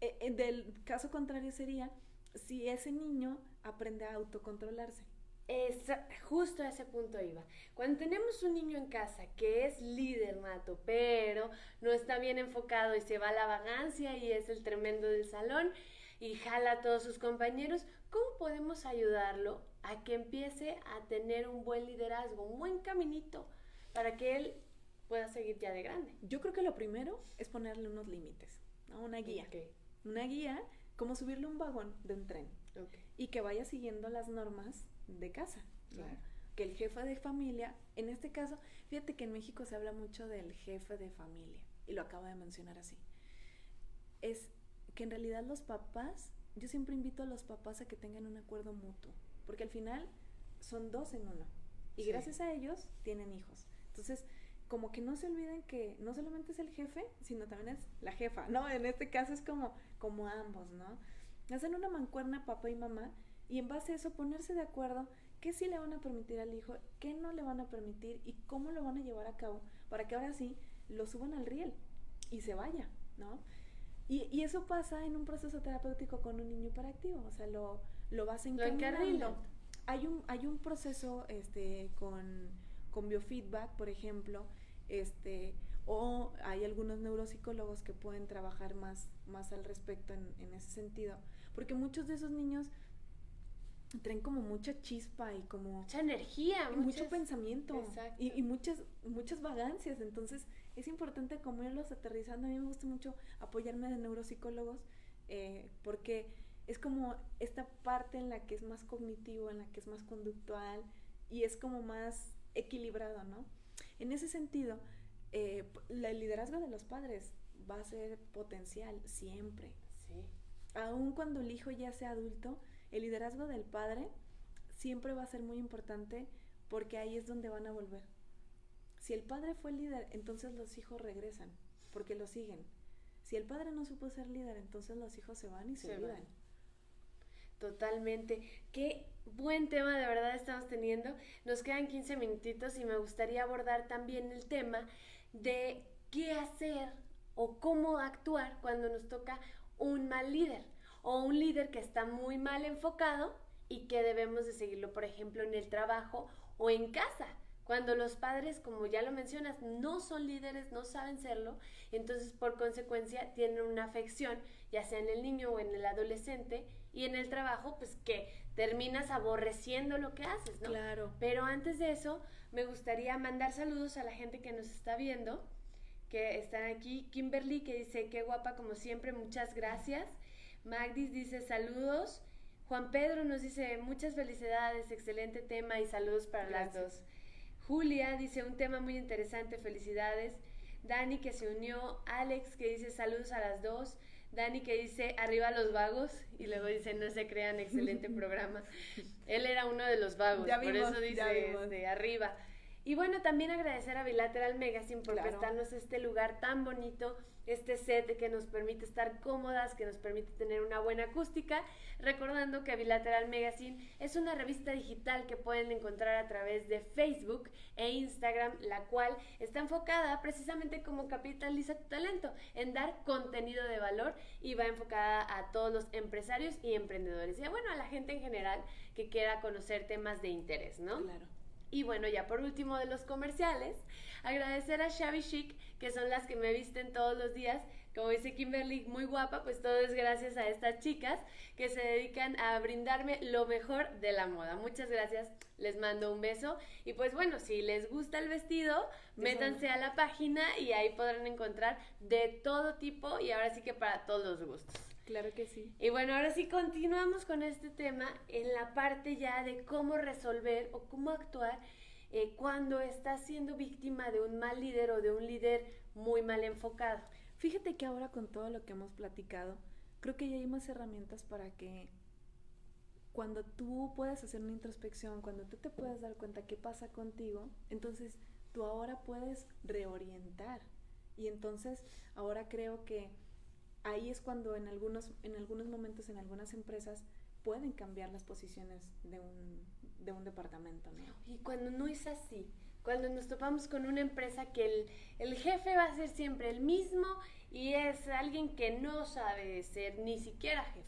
Del caso contrario sería si ese niño aprende a autocontrolarse. Justo a ese punto iba. Cuando tenemos un niño en casa que es líder nato, pero no está bien enfocado y se va a la vagancia y es el tremendo del salón y jala a todos sus compañeros, ¿cómo podemos ayudarlo a que empiece a tener un buen liderazgo, un buen caminito para que él pueda seguir ya de grande? Yo creo que lo primero es ponerle unos límites, ¿no? Una guía. Okay. Una guía, como subirle un vagón de un tren. Okay. Y que vaya siguiendo las normas de casa, ¿no? Claro. Que el jefe de familia, en este caso, fíjate que en México se habla mucho del jefe de familia, y lo acabo de mencionar así. Es que en realidad los papás, yo siempre invito a los papás a que tengan un acuerdo mutuo, porque al final son dos en uno, y gracias a ellos tienen hijos. Entonces, como que no se olviden que no solamente es el jefe, sino también es la jefa, ¿no? En este caso es como ambos, ¿no? Hacen una mancuerna papá y mamá, y en base a eso ponerse de acuerdo qué sí le van a permitir al hijo, qué no le van a permitir y cómo lo van a llevar a cabo para que ahora sí lo suban al riel y se vaya, ¿no? Y eso pasa en un proceso terapéutico con un niño hiperactivo, o sea, lo vas encaminando. Hay un proceso con biofeedback, por ejemplo, o hay algunos neuropsicólogos que pueden trabajar más al respecto en ese sentido, porque muchos de esos niños traen como mucha chispa y como mucha energía, mucho pensamiento y muchas vagancias. Entonces es importante como irlos aterrizando. A mí me gusta mucho apoyarme de neuropsicólogos porque es como esta parte en la que es más cognitivo, en la que es más conductual y es como más equilibrado, ¿no? En ese sentido, el liderazgo de los padres va a ser potencial siempre. Sí. Aun cuando el hijo ya sea adulto, el liderazgo del padre siempre va a ser muy importante porque ahí es donde van a volver. Si el padre fue líder, entonces los hijos regresan porque lo siguen. Si el padre no supo ser líder, entonces los hijos se van y se olvidan. Totalmente. Qué buen tema de verdad estamos teniendo. Nos quedan 15 minutitos y me gustaría abordar también el tema de qué hacer o cómo actuar cuando nos toca un mal líder o un líder que está muy mal enfocado y que debemos de seguirlo, por ejemplo, en el trabajo o en casa. Cuando los padres, como ya lo mencionas, no son líderes, no saben serlo, entonces por consecuencia tienen una afección, ya sea en el niño o en el adolescente, y en el trabajo, pues que terminas aborreciendo lo que haces, ¿no? Claro. Pero antes de eso, me gustaría mandar saludos a la gente que nos está viendo, que están aquí. Kimberly, que dice, qué guapa como siempre, muchas gracias. Magdis dice, saludos. Juan Pedro nos dice, muchas felicidades, excelente tema y saludos para las dos. Julia dice, un tema muy interesante, felicidades. Dani, que se unió. Alex, que dice, saludos a las dos. Dani, que dice, arriba los vagos. Y luego dice, no se crean, excelente programa. Él era uno de los vagos, por eso dice arriba. Y bueno, también agradecer a Bilateral Magazine por prestarnos este lugar tan bonito, este set que nos permite estar cómodas, que nos permite tener una buena acústica. Recordando que Bilateral Magazine es una revista digital que pueden encontrar a través de Facebook e Instagram, la cual está enfocada precisamente como Capitaliza tu Talento, en dar contenido de valor, y va enfocada a todos los empresarios y emprendedores. Y bueno, a la gente en general que quiera conocer temas de interés, ¿no? Claro. Y bueno, ya por último de los comerciales, agradecer a Shabby Chic, que son las que me visten todos los días. Como dice Kimberly, muy guapa, pues todo es gracias a estas chicas que se dedican a brindarme lo mejor de la moda. Muchas gracias, les mando un beso. Y pues bueno, si les gusta el vestido, métanse a la página y ahí podrán encontrar de todo tipo y ahora sí que para todos los gustos. Claro que sí. Y bueno, ahora sí continuamos con este tema en la parte ya de cómo resolver o cómo actuar cuando estás siendo víctima de un mal líder o de un líder muy mal enfocado. Fíjate que ahora con todo lo que hemos platicado, creo que ya hay más herramientas para que cuando tú puedas hacer una introspección, cuando tú te puedas dar cuenta qué pasa contigo, entonces tú ahora puedes reorientar. Y entonces ahora creo que ahí es cuando en algunos momentos, en algunas empresas, pueden cambiar las posiciones de un departamento, ¿no? Y cuando no es así, cuando nos topamos con una empresa que el jefe va a ser siempre el mismo y es alguien que no sabe ser ni siquiera jefe,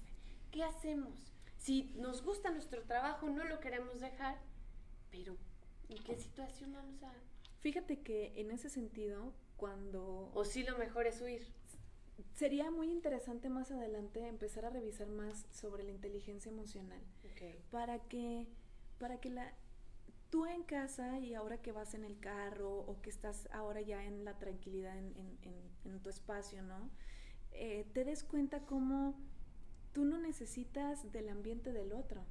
¿qué hacemos? Si nos gusta nuestro trabajo, no lo queremos dejar, pero ¿en qué situación vamos a...? Fíjate que en ese sentido, cuando... O si lo mejor es huir. Sería muy interesante más adelante empezar a revisar más sobre la inteligencia emocional. Okay. Para que tú en casa y ahora que vas en el carro o que estás ahora ya en la tranquilidad en tu espacio, ¿no? Te des cuenta cómo tú no necesitas del ambiente del otro.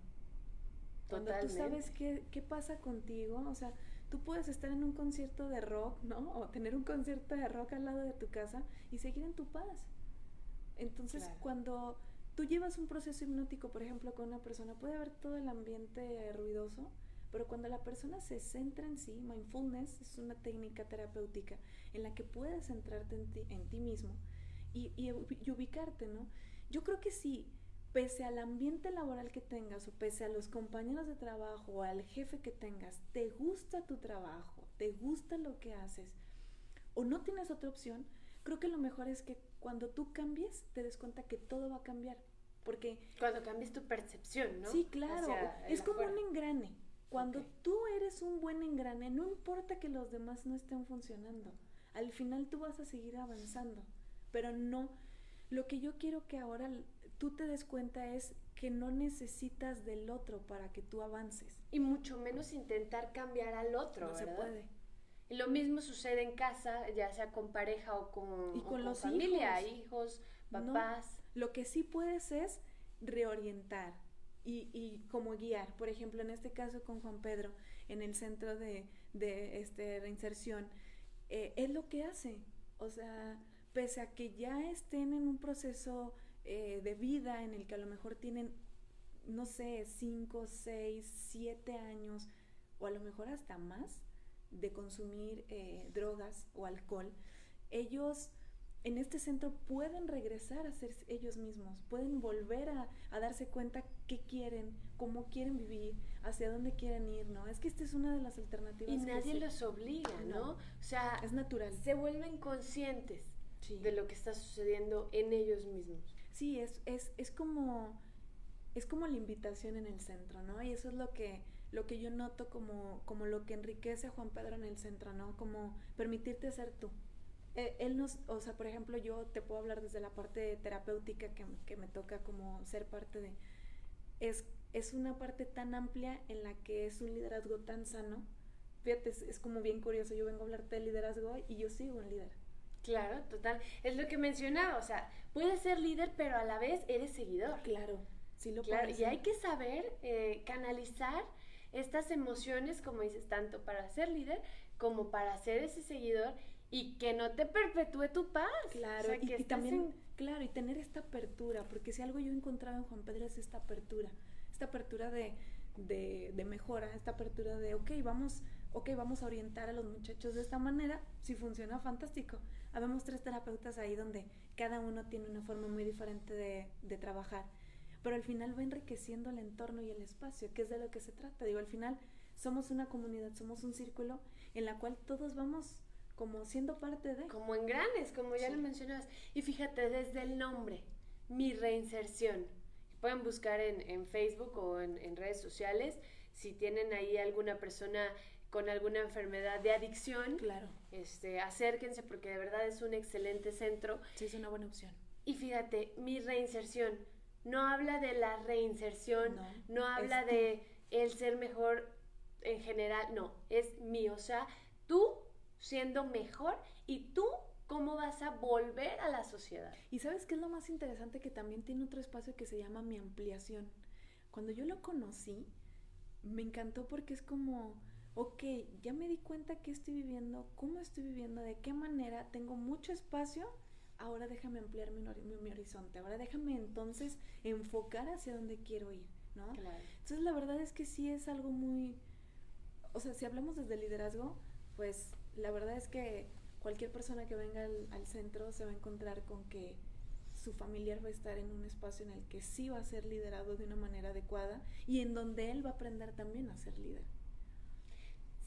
Cuando tú sabes qué pasa contigo, o sea, tú puedes estar en un concierto de rock, ¿no? O tener un concierto de rock al lado de tu casa y seguir en tu paz. Entonces, cuando tú llevas un proceso hipnótico, por ejemplo, con una persona, puede haber todo el ambiente ruidoso, pero cuando la persona se centra en sí, mindfulness es una técnica terapéutica en la que puedes centrarte en ti mismo y ubicarte, ¿no? Yo creo que sí, pese al ambiente laboral que tengas o pese a los compañeros de trabajo o al jefe que tengas, te gusta tu trabajo, te gusta lo que haces o no tienes otra opción, creo que lo mejor es que cuando tú cambies te des cuenta que todo va a cambiar. Porque cuando cambies tu percepción, ¿no? Sí, claro, es como un engrane. Cuando tú eres un buen engrane, no importa que los demás no estén funcionando, al final tú vas a seguir avanzando, pero no, lo que yo quiero que ahora tú te des cuenta es que no necesitas del otro para que tú avances. Y mucho menos intentar cambiar al otro, no ¿verdad? Se puede. Y lo mismo sucede en casa, ya sea con pareja o con los familia, hijos, papás. No, lo que sí puedes es reorientar y como guiar. Por ejemplo, en este caso con Juan Pedro, en el centro de reinserción, es lo que hace. O sea, pese a que ya estén en un proceso de vida en el que a lo mejor tienen, no sé, 5, 6, 7 años o a lo mejor hasta más de consumir drogas o alcohol, ellos en este centro pueden regresar a ser ellos mismos, pueden volver a darse cuenta qué quieren, cómo quieren vivir, hacia dónde quieren ir, ¿no? Es que esta es una de las alternativas. Y nadie los obliga, ¿no? O sea, es natural. Se vuelven conscientes de lo que está sucediendo en ellos mismos. Sí, es como la invitación en el centro, ¿no? Y eso es lo que yo noto como lo que enriquece a Juan Pedro en el centro, ¿no? Como permitirte ser tú. Él nos, o sea, por ejemplo, yo te puedo hablar desde la parte terapéutica que me toca como ser parte de. Es una parte tan amplia en la que es un liderazgo tan sano. Fíjate, es como bien curioso, yo vengo a hablarte de liderazgo y yo sigo un líder. Claro, total. Es lo que mencionaba, o sea, puedes ser líder, pero a la vez eres seguidor. Claro, sí lo claro, puedes. Y hay que saber canalizar estas emociones, como dices, tanto para ser líder como para ser ese seguidor y que no te perpetúe tu paz. Claro, o sea, que y también, claro, y tener esta apertura, porque si algo yo he encontrado en Juan Pedro es esta apertura de mejora, esta apertura de, ok, vamos ok, vamos a orientar a los muchachos de esta manera, si funciona, fantástico. Habemos 3 terapeutas ahí donde cada uno tiene una forma muy diferente de trabajar, pero al final va enriqueciendo el entorno y el espacio, que es de lo que se trata. Digo, al final somos una comunidad, somos un círculo en la cual todos vamos como siendo parte de... Como engranes, como ya lo mencionabas. Y fíjate, desde el nombre, Mi Reinserción. Pueden buscar en Facebook o en redes sociales si tienen ahí alguna persona con alguna enfermedad de adicción. Claro. Acérquense porque de verdad es un excelente centro. Sí, es una buena opción. Y fíjate, Mi Reinserción no habla de la reinserción, no habla de el ser mejor en general, no, es mí, o sea, tú siendo mejor y tú cómo vas a volver a la sociedad. Y ¿sabes qué es lo más interesante? Que también tiene otro espacio que se llama Mi Ampliación. Cuando yo lo conocí, me encantó porque es como, ok, ya me di cuenta qué estoy viviendo, cómo estoy viviendo, de qué manera, tengo mucho espacio, ahora déjame ampliar mi horizonte, ahora déjame entonces enfocar hacia donde quiero ir, ¿no? Claro. Entonces la verdad es que sí es algo muy, o sea, si hablamos desde liderazgo, pues la verdad es que cualquier persona que venga al centro se va a encontrar con que su familiar va a estar en un espacio en el que sí va a ser liderado de una manera adecuada y en donde él va a aprender también a ser líder.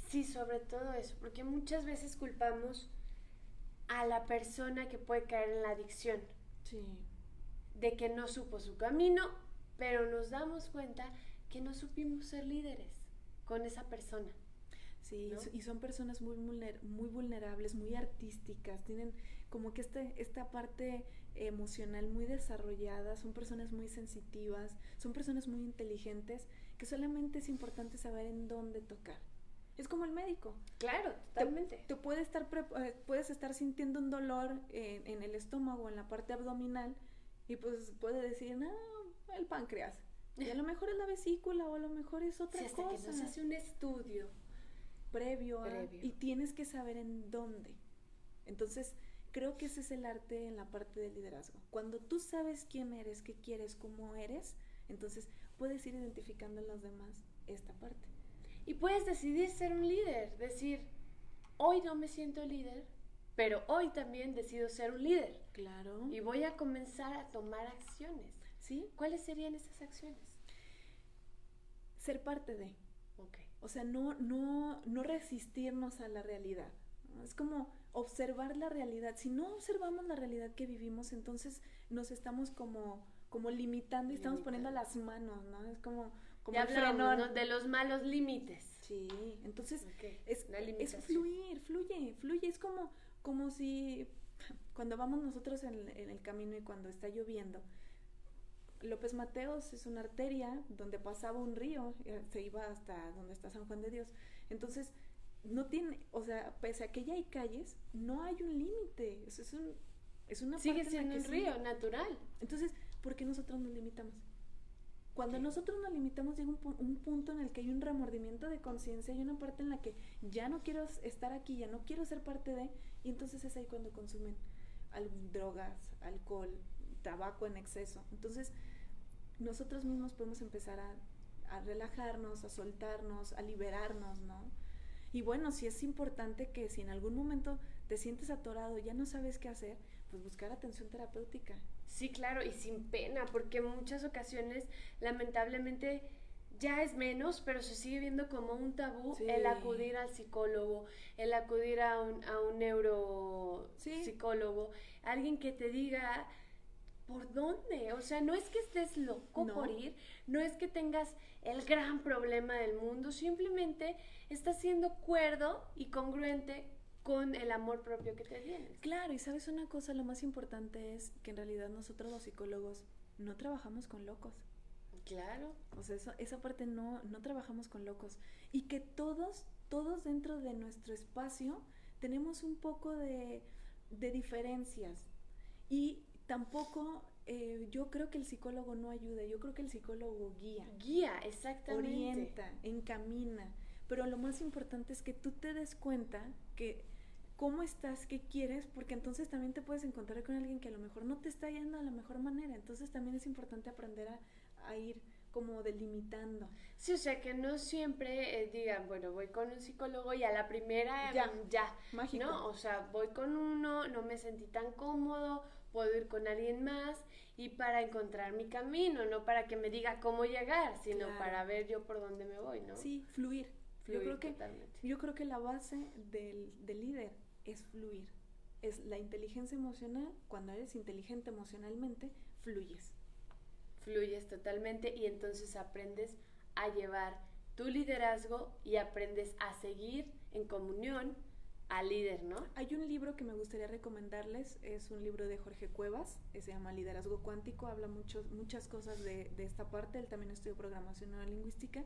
Sí, sobre todo eso, porque muchas veces culpamos a la persona que puede caer en la adicción. Sí. De que no supo su camino, pero nos damos cuenta que no supimos ser líderes con esa persona. Sí, ¿no? Y son personas muy vulnerables, muy artísticas, tienen como que esta parte emocional muy desarrollada, son personas muy sensitivas, son personas muy inteligentes, que solamente es importante saber en dónde tocar. Es como el médico. Claro, totalmente. Te puedes estar sintiendo un dolor en el estómago, en la parte abdominal, y pues puede decir, no, el páncreas. Y a lo mejor es la vesícula o a lo mejor es otra hasta cosa. Que no se hace un estudio previo. Y tienes que saber en dónde. Entonces, creo que ese es el arte en la parte del liderazgo. Cuando tú sabes quién eres, qué quieres, cómo eres, entonces puedes ir identificando en los demás esta parte. Y puedes decidir ser un líder, decir, hoy no me siento líder, pero hoy también decido ser un líder. Claro. Y voy a comenzar a tomar acciones. ¿Sí? ¿Cuáles serían esas acciones? Ser parte de. Okay. O sea, no resistirnos a la realidad, ¿no? Es como observar la realidad. Si no observamos la realidad que vivimos, entonces nos estamos como limitando y estamos poniendo las manos, ¿no? Es como ya hablamos, ¿no? De los malos límites. Sí, entonces es fluye. Es como si cuando vamos nosotros en el camino y cuando está lloviendo, López Mateos es una arteria donde pasaba un río, se iba hasta donde está San Juan de Dios. Entonces, no tiene, o sea, pese a que ya hay calles, no hay un límite. Es una sigue parte siendo un río natural. Entonces, ¿por qué nosotros nos limitamos? Cuando nosotros nos limitamos llega un punto en el que hay un remordimiento de conciencia, hay una parte en la que ya no quiero estar aquí, ya no quiero ser parte de, y entonces es ahí cuando consumen drogas, alcohol, tabaco en exceso. Entonces, nosotros mismos podemos empezar a relajarnos, a soltarnos, a liberarnos, ¿no? Y bueno, sí es importante que si en algún momento te sientes atorado, ya no sabes qué hacer, pues buscar atención terapéutica. Sí, claro, y sin pena, porque en muchas ocasiones, lamentablemente, ya es menos, pero se sigue viendo como un tabú el acudir al psicólogo, el acudir a un neuropsicólogo, alguien que te diga por dónde, o sea, no es que estés loco por ir, no es que tengas el gran problema del mundo, simplemente estás siendo cuerdo y congruente con el amor propio que te tienes. Claro, y sabes una cosa, lo más importante es que en realidad nosotros los psicólogos no trabajamos con locos. Claro. O sea, esa parte no trabajamos con locos. Y que todos dentro de nuestro espacio tenemos un poco de diferencias. Y tampoco, yo creo que el psicólogo no ayuda, yo creo que el psicólogo guía. Guía, exactamente. Orienta, encamina. Pero lo más importante es que tú te des cuenta que cómo estás, qué quieres, porque entonces también te puedes encontrar con alguien que a lo mejor no te está yendo de la mejor manera. Entonces también es importante aprender a ir como delimitando. Sí, o sea, que no siempre digan, bueno, voy con un psicólogo y a la primera ya, mágico. ¿no? O sea, voy con uno, no me sentí tan cómodo, puedo ir con alguien más y para encontrar mi camino, no para que me diga cómo llegar, sino para ver yo por dónde me voy, ¿no? Sí, fluir. Totalmente. Yo creo que la base del líder es fluir. Es la inteligencia emocional. Cuando eres inteligente emocionalmente, fluyes. Fluyes totalmente y entonces aprendes a llevar tu liderazgo y aprendes a seguir en comunión al líder, ¿no? Hay un libro que me gustaría recomendarles, es un libro de Jorge Cuevas, se llama Liderazgo Cuántico, habla muchas cosas de esta parte, él también estudió programación neurolingüística,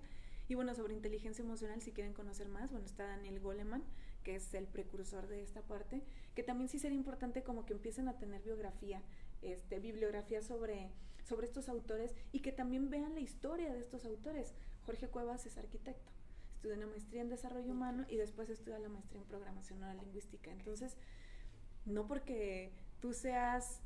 y bueno, sobre inteligencia emocional, si quieren conocer más, bueno, está Daniel Goleman, que es el precursor de esta parte, que también sí sería importante como que empiecen a tener bibliografía sobre estos autores y que también vean la historia de estos autores. Jorge Cuevas es arquitecto, estudia una maestría en desarrollo humano y después estudia la maestría en programación neurolingüística. Entonces, no porque tú seas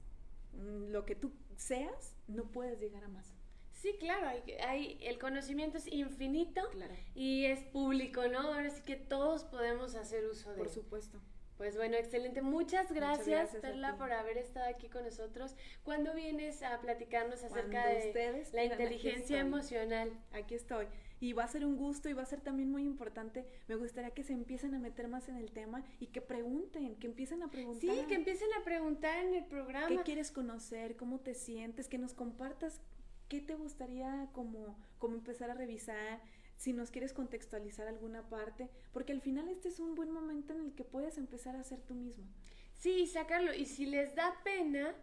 lo que tú seas, no puedes llegar a más. Sí, claro, el conocimiento es infinito, claro, y es público, ¿no? Ahora sí que todos podemos hacer uso de él. Por supuesto. Pues bueno, excelente. Muchas gracias Perla, por haber estado aquí con nosotros. ¿Cuándo vienes a platicarnos acerca de la inteligencia emocional? Aquí estoy. Y va a ser un gusto y va a ser también muy importante. Me gustaría que se empiecen a meter más en el tema y que pregunten, que empiecen a preguntar. Sí, que empiecen a preguntar en el programa. ¿Qué quieres conocer? ¿Cómo te sientes? Que nos compartas qué te gustaría como empezar a revisar. Si nos quieres contextualizar alguna parte, porque al final este es un buen momento en el que puedes empezar a ser tú mismo. Sí, sacarlo. Y si les da pena,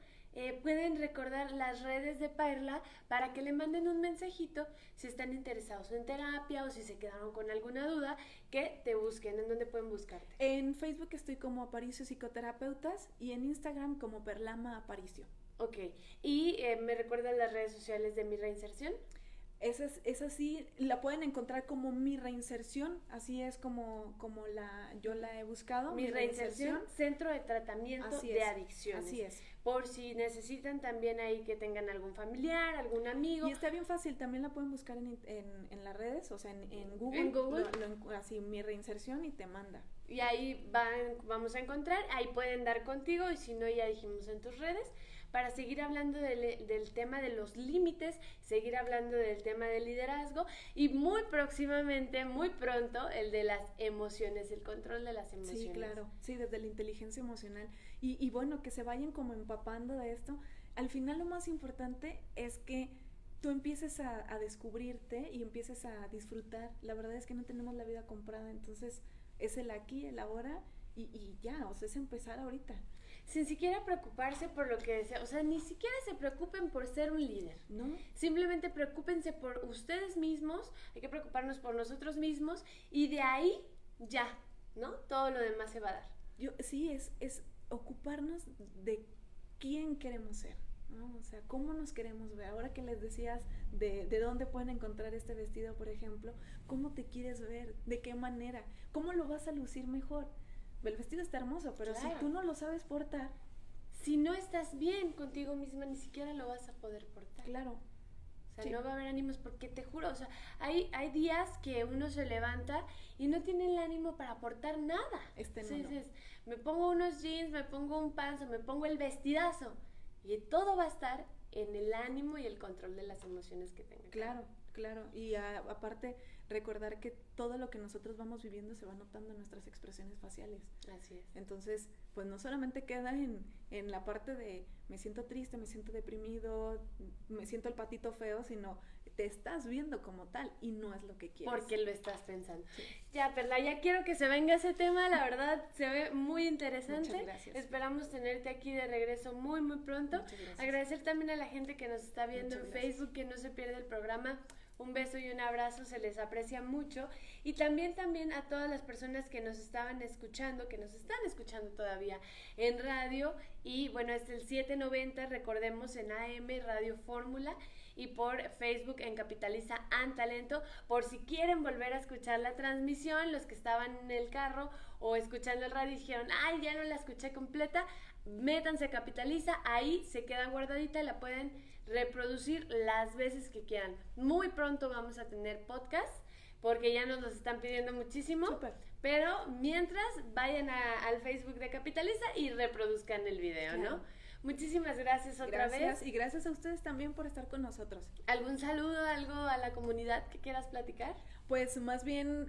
pueden recordar las redes de Perla para que le manden un mensajito si están interesados en terapia o si se quedaron con alguna duda, que te busquen. ¿En dónde pueden buscarte? En Facebook estoy como Aparicio Psicoterapeutas y en Instagram como Perlama Aparicio. Ok. ¿Y me recuerdan las redes sociales de Mi Reinserción? Esa sí, la pueden encontrar como Mi Reinserción, así es como yo la he buscado. Mi Reinserción, Centro de Tratamiento de Adicciones. Así es. Por si necesitan también ahí que tengan algún familiar, algún amigo. Y está bien fácil, también la pueden buscar en las redes, o sea, en Google. En Google. Así, Mi Reinserción, y te manda. Y ahí vamos a encontrar, ahí pueden dar contigo, y si no, ya dijimos en tus redes, para seguir hablando del tema de los límites, seguir hablando del tema del liderazgo y muy próximamente, muy pronto, el de las emociones, el control de las emociones. Sí, claro, sí, desde la inteligencia emocional. Y bueno, que se vayan como empapando de esto. Al final lo más importante es que tú empieces a descubrirte y empieces a disfrutar. La verdad es que no tenemos la vida comprada, entonces es el aquí, el ahora y ya, o sea, es empezar ahorita. Sin siquiera preocuparse por lo que desea, o sea, ni siquiera se preocupen por ser un líder, ¿no? Simplemente preocúpense por ustedes mismos, hay que preocuparnos por nosotros mismos y de ahí ya, ¿no? Todo lo demás se va a dar. Sí, es ocuparnos de quién queremos ser, ¿no? O sea, cómo nos queremos ver. Ahora que les decías de dónde pueden encontrar este vestido, por ejemplo, ¿cómo te quieres ver? ¿De qué manera? ¿Cómo lo vas a lucir mejor? El vestido está hermoso, pero claro, si tú no lo sabes portar, si no estás bien contigo misma, ni siquiera lo vas a poder portar. Claro. O sea, sí, no va a haber ánimos, porque te juro, o sea, hay días que uno se levanta y no tiene el ánimo para portar nada. Me pongo unos jeans, me pongo un pants, me pongo el vestidazo, y todo va a estar en el ánimo y el control de las emociones que tenga. Claro, y aparte recordar que todo lo que nosotros vamos viviendo se va notando en nuestras expresiones faciales. Así es. Entonces, pues no solamente queda en la parte de me siento triste, me siento deprimido, me siento el patito feo, sino te estás viendo como tal y no es lo que quieres. Porque lo estás pensando. Sí. Ya, Perla, ya quiero que se venga ese tema, la verdad se ve muy interesante. Muchas gracias. Esperamos tenerte aquí de regreso muy, muy pronto. Muchas gracias. Agradecer también a la gente que nos está viendo en Facebook, que no se pierde el programa. Un beso y un abrazo, se les aprecia mucho. Y también a todas las personas que nos estaban escuchando, que nos están escuchando todavía en radio. Y bueno, es el 790, recordemos, en AM Radio Fórmula, y por Facebook en Capitaliza and Talento, por si quieren volver a escuchar la transmisión, los que estaban en el carro o escuchando el radio y dijeron, ay, ya no la escuché completa, métanse a Capitaliza, ahí se queda guardadita y la pueden reproducir las veces que quieran. Muy pronto vamos a tener podcast, porque ya nos los están pidiendo muchísimo. Súper. Pero mientras, vayan al Facebook de Capitaliza y reproduzcan el video, claro. ¿no? Muchísimas gracias otra vez. Y gracias a ustedes también por estar con nosotros. ¿Algún saludo, algo a la comunidad que quieras platicar? Pues más bien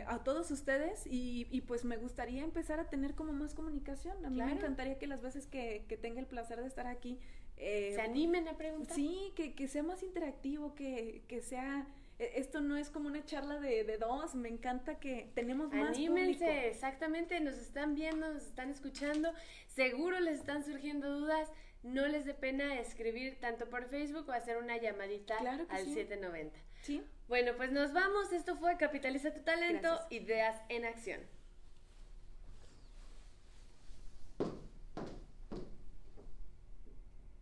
a todos ustedes y pues me gustaría empezar a tener como más comunicación. A mí me encantaría que las veces que tenga el placer de estar aquí... se animen a preguntar. Sí, que sea más interactivo, que sea... Esto no es como una charla de dos, me encanta que tenemos más Anímense, público. Exactamente, nos están viendo, nos están escuchando, seguro les están surgiendo dudas, no les dé pena escribir tanto por Facebook o hacer una llamadita claro que al sí. 790. Sí. Bueno, pues nos vamos, esto fue Capitaliza tu Talento, Gracias. Ideas en Acción.